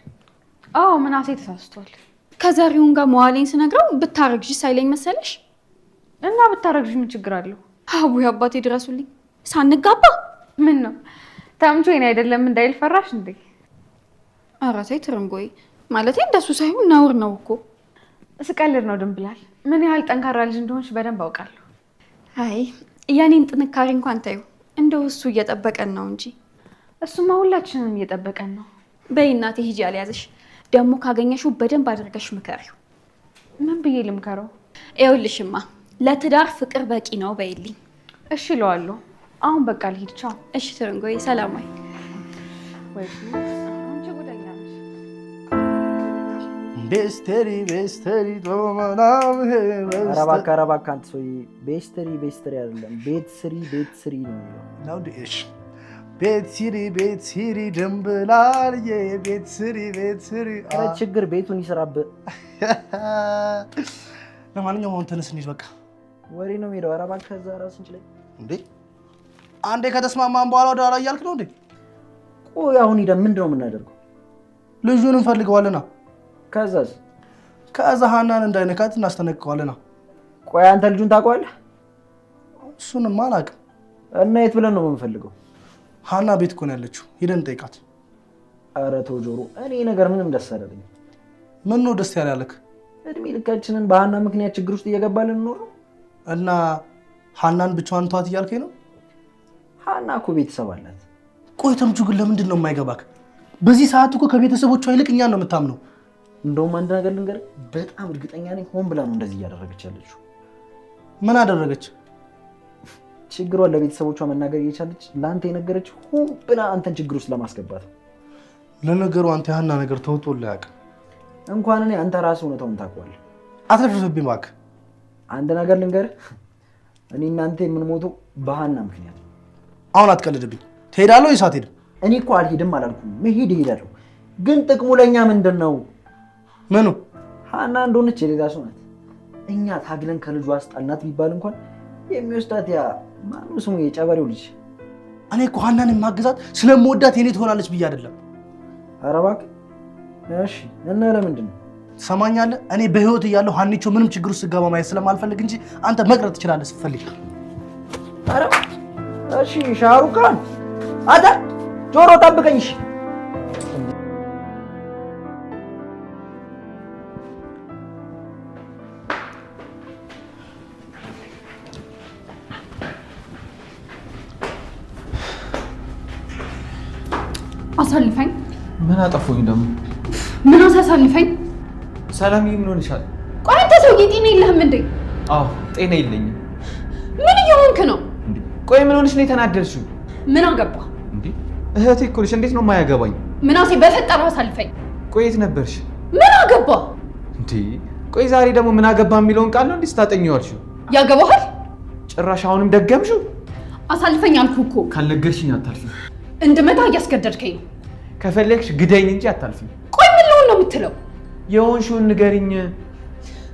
አዎ ምናሴ ተሳስቷል። ከዛሬውን ጋር መዋሌን ስነግረው ብታረግዥ ሳይለኝ መሰለሽ? እና ብታረግዥ ምን ችግር አለው? አቡዬ አባቴ ድረሱልኝ። ሳንጋባ ምን ነው ተምቹ የኔ አይደለም እንዳይል ፈራሽ እንዴ? ኧረ ተይ ትርንጎዬ፣ ማለቴ እንደሱ ሳይሆን ነውር ነው እኮ። ስቀልድ ነው ድንብላል። ምን ያህል ጠንካራ ልጅ እንደሆንሽ በደንብ አውቃለሁ። አይ የኔን ጥንካሬ እንኳን ታዩ፣ እንደው እሱ እየጠበቀን ነው እንጂ። እሱማ ሁላችንም እየጠበቀን ነው። በይ እናቴ ሂጂ አልያዝሽ። ደግሞ ካገኘሽው በደንብ አድርገሽ ምከሪው። ምን ብዬ ልምከረው? ይኸውልሽማ ለትዳር ፍቅር በቂ ነው በይልኝ። እሺ እለዋለሁ። አሁን በቃ ልሂድ። ቻው። እሺ ትርንጎዬ፣ ሰላም ዋይ። ወይ አንቺ ጉደኛ ነሽ። ቤስተሪ ቤስተሪ ቶማናም አረባካ አረባካ አንተ ሰውዬ፣ ቤስተሪ አይደለም ቤት ስሪ ነው ነው ዲሽ ቤት ሲሪ ድንብላል ቤት ስሪ ኧረ ችግር ቤቱን ይሰራብህ። ለማንኛውም አሁን ተነስ እንሂድ በቃ። ወሬ ነው የሚሄደው። ኧረ እባክህ ከዛ እራስን እንችላለን እንዴ? አንዴ ከተስማማን በኋላ ወደ ኋላ እያልክ ነው እንዴ? ቆይ አሁን ሄደን ምንድን ነው የምናደርገው? ልጁን እንፈልገዋለና ከዛ ሀናን እንዳይነካት እናስጠነቅቀዋለና። ቆይ አንተ ልጁን ታውቀዋለህ? እሱንማ አላውቅም። እና የት ብለን ነው የምንፈልገው? ሀና ቤት እኮ ነው ያለችው፣ ሄደን እንጠይቃት። ኧረ ተው ጆሮ፣ እኔ ነገር ምንም ደስ አላለኝ። ምን ነው ደስ ያላለክ? እድሜ ልካችንን በሀና ምክንያት ችግር ውስጥ እየገባልን እንኖር እና ሀናን ብቻዋን ተዋት እያልከኝ ነው? ሀና እኮ ቤተሰብ አላት። ቆይ ተምቹ ግን ለምንድን ነው የማይገባክ? በዚህ ሰዓት እኮ ከቤተሰቦቿ ይልቅ እኛን ነው የምታምነው። እንደውም አንድ ነገር ልንገርህ፣ በጣም እርግጠኛ ነኝ ሆን ብላ ነው እንደዚህ እያደረገች ያለችው። ምን አደረገች? ችግሯን ለቤተሰቦቿ መናገር እየቻለች ለአንተ የነገረች ሆን ብላ አንተን ችግር ውስጥ ለማስገባት። ለነገሩ አንተ የሀና ነገር ተውጦልህ አያውቅም። እንኳን እኔ አንተ ራስህ እውነታውን ታውቀዋለህ። አትለፍልፍብኝ እባክህ። አንድ ነገር ልንገርህ፣ እኔ እናንተ የምንሞተው በሀና ምክንያት። አሁን አትቀልድብኝ። ትሄዳለህ ወይስ አትሄድም? እኔ እኮ አልሄድም አላልኩም፣ መሄድ እሄዳለሁ። ግን ጥቅሙ ለእኛ ምንድን ነው? ምኑ? ሀና እንደሆነች የሌላ ሰው ናት። እኛ ታግለን ከልጇ አስጣልናት ቢባል እንኳን የሚወስዳት ያ ማነው ስሙ የጨበሬው ልጅ። እኔ እኮ ሀናን የማግዛት ስለምወዳት የኔ ትሆናለች ብዬ አይደለም። ኧረ እባክህ። እሺ እና ለምንድን ነው? ትሰማኛለህ? እኔ በህይወት እያለሁ ሀኒቾ ምንም ችግር ውስጥ ስትገባ ማየት ስለማልፈልግ እንጂ አንተ መቅረት ትችላለህ ስትፈልግ። ኧረ እሺ ሻሩካን አዳ ጆሮ ጠብቀኝ። እሺ አሳልፈኝ። ምን አጠፋሁኝ ደግሞ? ምን አሳልፈኝ? ሰላም ምን ሆነሻል? ቆይ አንተ ሰውዬ ጤና የለህም እንዴ? አዎ ጤና የለኝም። ምን እየሆንክ ነው? ቆይ ምን ሆነሽ ነው የተናደድሽው? ምን አገባ እንዴ? እህቴ እኮ ነሽ። እንዴት ነው የማያገባኝ? ምናሴ በፈጠረው አሳልፈኝ። ቆይ የት ነበርሽ? ምን አገባ እንዴ? ቆይ ዛሬ ደግሞ ምን አገባ የሚለውን ቃል ነው እንዴ ስታጠኚዋልሽው? ያገባሃል? ጭራሽ አሁንም ደገምሽው? አሳልፈኝ አልኩህ እኮ። ካልነገርሽኝ አታልፊ። እንድመታ እያስገደድከኝ ነው። ከፈለግሽ ግደኝ እንጂ አታልፊ። ቆይ ምን ልሆን ነው የምትለው? የሆንሽውን ንገሪኝ።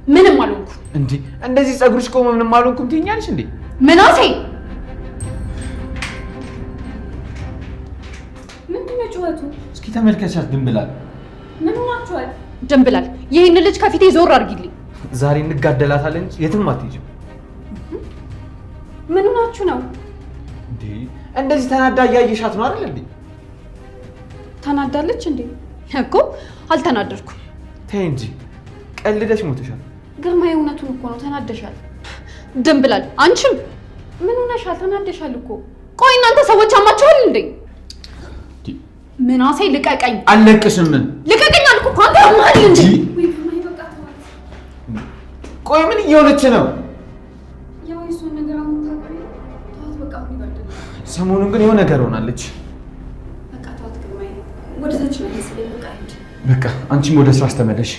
ምንም አልሆንኩም። እንዴ እንደዚህ ፀጉርሽ ቆመ ምንም አልሆንኩም ትይኛለሽ እንዴ? ምናሴ ምንድነው ጩኸቱ? እስኪ ተመልከቻት ድንብላል። ምን ሆናችኋል? ድንብላል፣ ይህን ልጅ ከፊቴ ዞር አድርጊልኝ። ዛሬ እንጋደላታለን እንጂ የትም አትሄጂም። ምን ሆናችሁ ነው እንዴ? እንደዚህ ተናዳ እያየሻት ነው አይደል እንዴ? ተናዳለች እንዴ? እኮ አልተናደድኩም። ተይ እንጂ ቀልደሽ ሞተሻል። ግርማዬ እውነቱን እኮ ነው፣ ተናደሻል። ድንብላል፣ አንቺም ምን ሆነሻል? ተናደሻል እኮ። ቆይ እናንተ ሰዎች አማችኋል እንዴ? ምናሴ ልቀቀኝ። አልለቅሽም። ልቀቀኝ አልኩ እኮ አንተ ማል እንጂ። ቆይ ምን እየሆነች ነው? ያው እሱን ነገር አሞታቀሪ ታውት በቃ ምን ይበርዳል። ሰሞኑን ግን የሆነ ነገር ሆናለች። በቃ ታውት ግርማይ ወደ ታች ነው ስለዚህ በቃ እንጂ በቃ አንቺም ወደ ስራሽ ተመለሽ።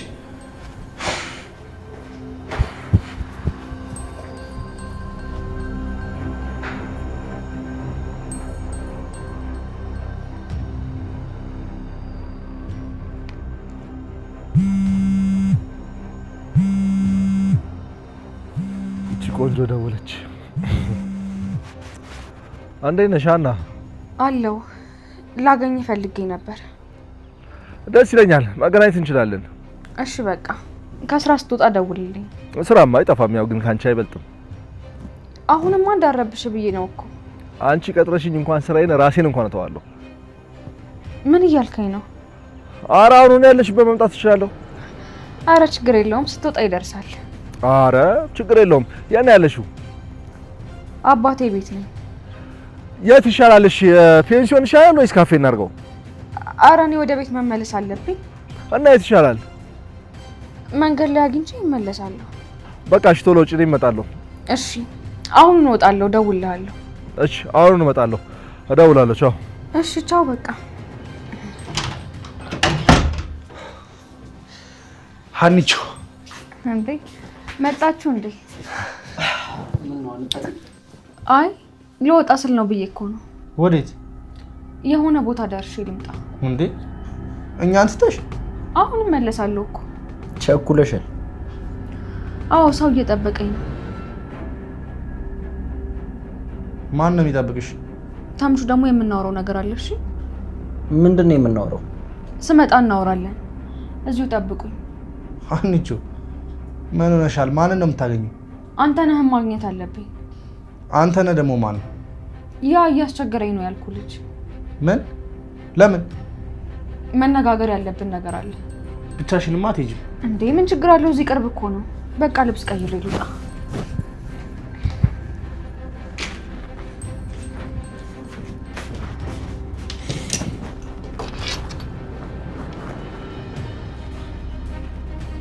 ቆንጆ ደወለች። እንዴት ነሽ ሀና? አለው ላገኝ ፈልጌ ነበር። ደስ ይለኛል፣ መገናኘት እንችላለን። እሺ በቃ ከስራ ስትወጣ ደውልልኝ። ስራማ አይጠፋም፣ ያው ግን ካንቺ አይበልጥም። አሁንማ እንዳረብሽ ብዬ ነው እኮ። አንቺ ቀጥረሽኝ እንኳን ስራዬን ራሴን እንኳን እተዋለሁ። ምን እያልከኝ ነው? ኧረ አሁን ያለሽበት መምጣት እችላለሁ። ኧረ ችግር የለውም፣ ስትወጣ ይደርሳል። ኧረ ችግር የለውም። የት ነው ያለሽው? አባቴ ቤት ነኝ። የት ይሻላል? እሺ ፔንሲዮን ይሻላል ወይስ ካፌ እናድርገው? ኧረ እኔ ወደ ቤት መመለስ አለብኝ። እና የት ይሻላል? መንገድ ላይ አግኝቼ እመለሳለሁ። በቃ እሺ፣ ቶሎ ውጪ፣ እመጣለሁ። እሺ አሁን እወጣለሁ፣ እደውልልሃለሁ። እሺ አሁን እመጣለሁ፣ እደውላለሁ። ቻው። እሺ ቻው። በቃ ሀኒቾ እንዴ መጣችሁ እንዴ? አይ ልወጣ ስል ነው ብዬ እኮ ነው። ወዴት? የሆነ ቦታ ደርሼ ልምጣ። እንዴ እኛን ትተሽ? አሁን እመለሳለሁ እኮ። ቸኩለሻል። አዎ ሰው እየጠበቀኝ ነው። ማን ነው የሚጠብቅሽ? ታምቹ ደግሞ የምናወራው ነገር አለ። እሺ ምንድን ነው የምናወራው? ስመጣ እናወራለን። እዚሁ ጠብቁኝ። ሀኒቾ ምን ሆነሻል? ማንን ነው የምታገኘው? አንተ ነህ ማግኘት አለብኝ። አንተ ነህ ደግሞ ማን? ያ እያስቸገረኝ ነው ያልኩ ልጅ። ምን? ለምን? መነጋገር ያለብን ነገር አለ። ብቻሽንማ አትሄጂም እንዴ? ምን ችግር አለው? እዚህ ቅርብ እኮ ነው። በቃ ልብስ ቀይሬ ልውጣ።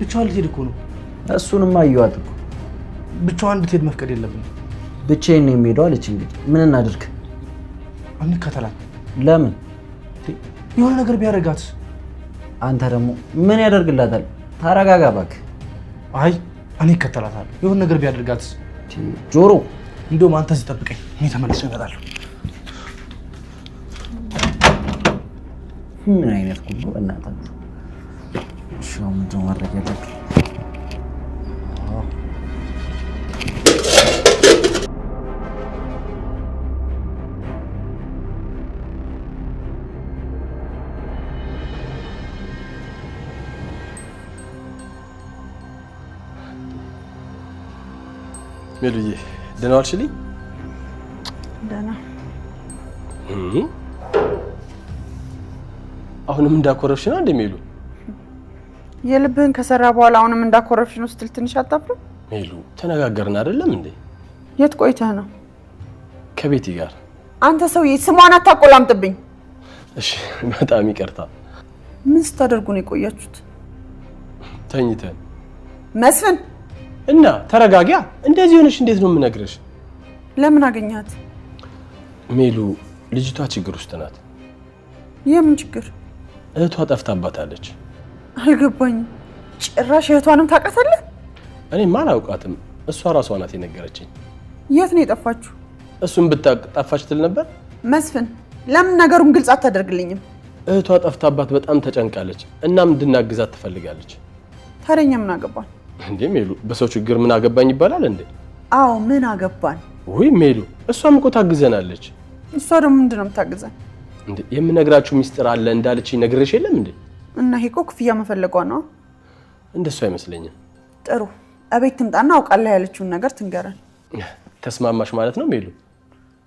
ብቻዋን ልትሄድ እኮ ነው። እሱንማ አየኋት እኮ። ብቻዋን እንድትሄድ መፍቀድ የለብንም። ብቻዬን ነው የሚሄደው አለች። እንግዲህ ምን እናድርግ? እንከተላት። ለምን? የሆነ ነገር ቢያደርጋት? አንተ ደግሞ ምን ያደርግላታል? ተረጋጋ እባክህ። አይ እኔ እከተላታለሁ። የሆነ ነገር ቢያደርጋት? ጆሮ እንደውም አንተ እዚህ ጠብቀኝ፣ እኔ ተመልሼ እመጣለሁ። ምን አይነት ጉዱ እናታችሁ። እሺ ምንድን ነው ማድረግ ያለብኝ? ሜሉዬ ደህና ዋልሽልኝ? ደህና። አሁንም እንዳኮረፍሽ ነው እንደ ሜሉ? የልብህን ከሰራ በኋላ አሁንም እንዳኮረፍሽ ነው ስትል ትንሽ አታፍርም? ሜሉ ተነጋገርን አይደለም እንዴ? የት ቆይተህ ነው? ከቤቲ ጋር። አንተ ሰውዬ ስሟን አታቆላምጥብኝ። እሺ በጣም ይቅርታ። ምን ስታደርጉ ነው የቆያችሁት? ተኝተን። መስፍን እና ተረጋጊያ። እንደዚህ ሆነሽ እንዴት ነው የምነግርሽ? ለምን አገኛት? ሜሉ ልጅቷ ችግር ውስጥ ናት። የምን ችግር? እህቷ ጠፍታባታለች። አልገባኝም። ጭራሽ እህቷንም ታውቃታለህ? እኔም አላውቃትም። እሷ ራሷ ናት የነገረችኝ። የት ነው የጠፋችሁ? እሱን ብታውቅ ጠፋች ትል ነበር። መስፍን ለምን ነገሩን ግልጽ አታደርግልኝም? እህቷ ጠፍታባት በጣም ተጨንቃለች። እናም እንድናግዛት ትፈልጋለች። ታዲያ ምን አገባን? እንዴ ሜሉ በሰው ችግር ምን አገባኝ ይባላል እንዴ? አዎ ምን አገባን? ወይ ሜሉ እሷም እኮ ታግዘናለች። እሷ ደግሞ ምንድን ነው የምታግዘን? እንዴ የምነግራችሁ ሚስጥር አለ እንዳለችኝ ነግሬሽ የለም እንዴ? እና ይሄ እኮ ክፍያ መፈለጓ ነው። እንደሱ አይመስለኝም። ጥሩ እቤት ትምጣና አውቃለሁ ያለችውን ነገር ትንገረን። ተስማማሽ ማለት ነው ሜሉ?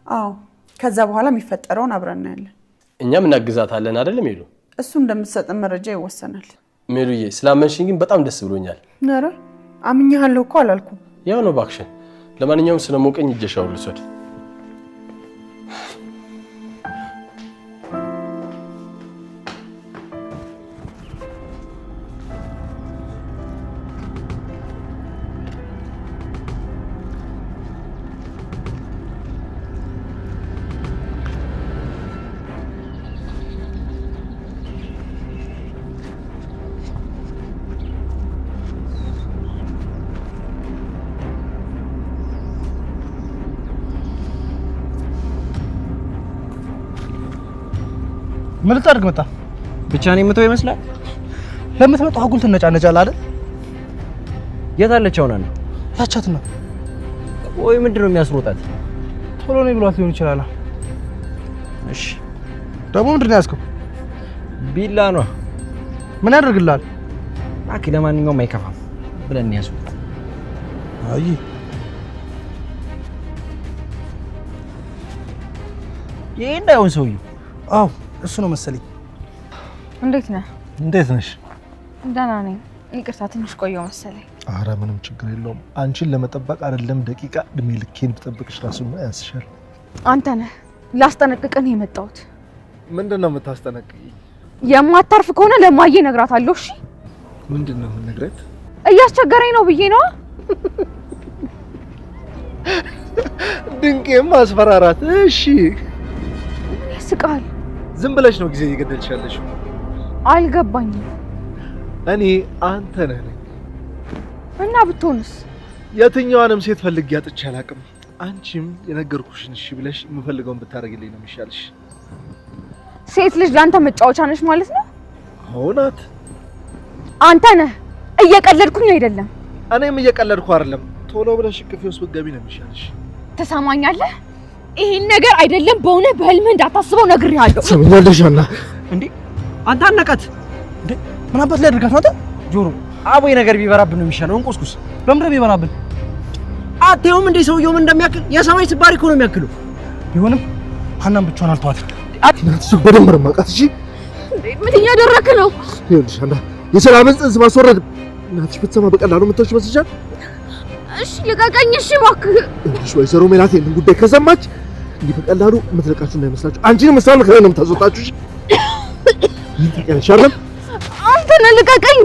አዎ ከዛ በኋላ የሚፈጠረውን አብረን እናያለን። እኛም እናግዛታለን አይደል ሜሉ? እሱ እንደምትሰጠን መረጃ ይወሰናል። ሜሉዬ ስላመንሽኝ ግን በጣም ደስ ብሎኛል። ኧረ አምኜሃለሁ እኮ አላልኩም። ያው ነው እባክሽን። ለማንኛውም ስለሞቀኝ እጀሻው ልውሰድ። ምን ልታደርግ መጣ? ብቻ ነው የምተው ይመስላል። ለምትመጣው አጉል ትነጫነጫለህ አይደል? የት አለች አሁን? ታቻትና ቆይ ምንድነው የሚያስሮጣት? ቶሎ ነው ብሏት ሊሆን ይችላል። እሺ ደግሞ ምንድነው ያዝከው? ቢላ ነው። ምን ያደርግልሃል? አኪ ለማንኛውም አይከፋም ብለን ያስው። አይ ይሄ እንዳይሆን ሰውዬው። አዎ እሱ ነው መሰለኝ። እንዴት ነህ? እንዴት ነሽ? ደህና ነኝ። ይቅርታ ትንሽ ቆየሁ መሰለኝ። አረ ምንም ችግር የለውም። አንቺን ለመጠበቅ አይደለም ደቂቃ እድሜ ልኬን ብጠብቅሽ ራሱ ያንስሻል። አንተ ነህ ላስጠነቅቅህ ነው የመጣሁት። ምንድነው የምታስጠነቅቂኝ? የማታርፍ ከሆነ ለማየ እነግራታለሁ። እሺ ምንድነው የምነግራት? እያስቸገረኝ ነው ብዬ ነው። ድንቄም ማስፈራራት። እሺ ያስቃል። ዝም ብለሽ ነው ጊዜ እየገደልሽ ያለሽው። አልገባኝም። እኔ አንተ ነህ እና ብትሆንስ? የትኛዋንም ሴት ፈልጌ አጥቼ አላውቅም። አንቺም የነገርኩሽን እሺ ብለሽ የምፈልገውን ብታረግልኝ ነው የሚሻልሽ። ሴት ልጅ ላንተ መጫወቻ ነሽ ማለት ነው? አዎ ናት። አንተ ነህ። እየቀለድኩኝ አይደለም። እኔም እየቀለድኩ አይደለም። ቶሎ ብለሽ እቅፌ ውስጥ ብትገቢ ነው የሚሻልሽ። ትሰማኛለህ? ይሄን ነገር አይደለም በእውነት በህልምህ እንዳታስበው ነግሬሃለሁ። ሰምኛለሽ አና እንዴ አንተ አነቃት እንዴ? ምን አባት ላይ አድርጋት ነው? ጆሮ አቦይ ነገር ቢበራብን ነው የሚሻለው። እንቁስቁስ ለምን ቢበራብን? አትየውም እንዴ ሰውየው ምን እንደሚያክል? የሰማይ ስባሪ እኮ ነው የሚያክለው። ቢሆንም ሀናን ብቻዋን አልተዋትም። አትናትሽ በደንብ ማቃት። እሺ ምን እያደረክ ነው? ይኸውልሽ አና የሰላምን ጽንስ ማስወረድ እናትሽ ብትሰማ በቀላሉ መተውሽ መስልሻል? እሺ ልቀቀኝ። እሺ እባክህ። እሺ ወይዘሮ ሜላት ይሄን ጉዳይ ከሰማች እንዲህ በቀላሉ የምትለቃችሁ እንዳይመስላችሁ። አንቺንም እሷን ከእኔ ነው የምታስወጣችሁ። እሺ ይሄን ታውቂያለሽ አይደል? አንተ ነህ ልቀቀኝ።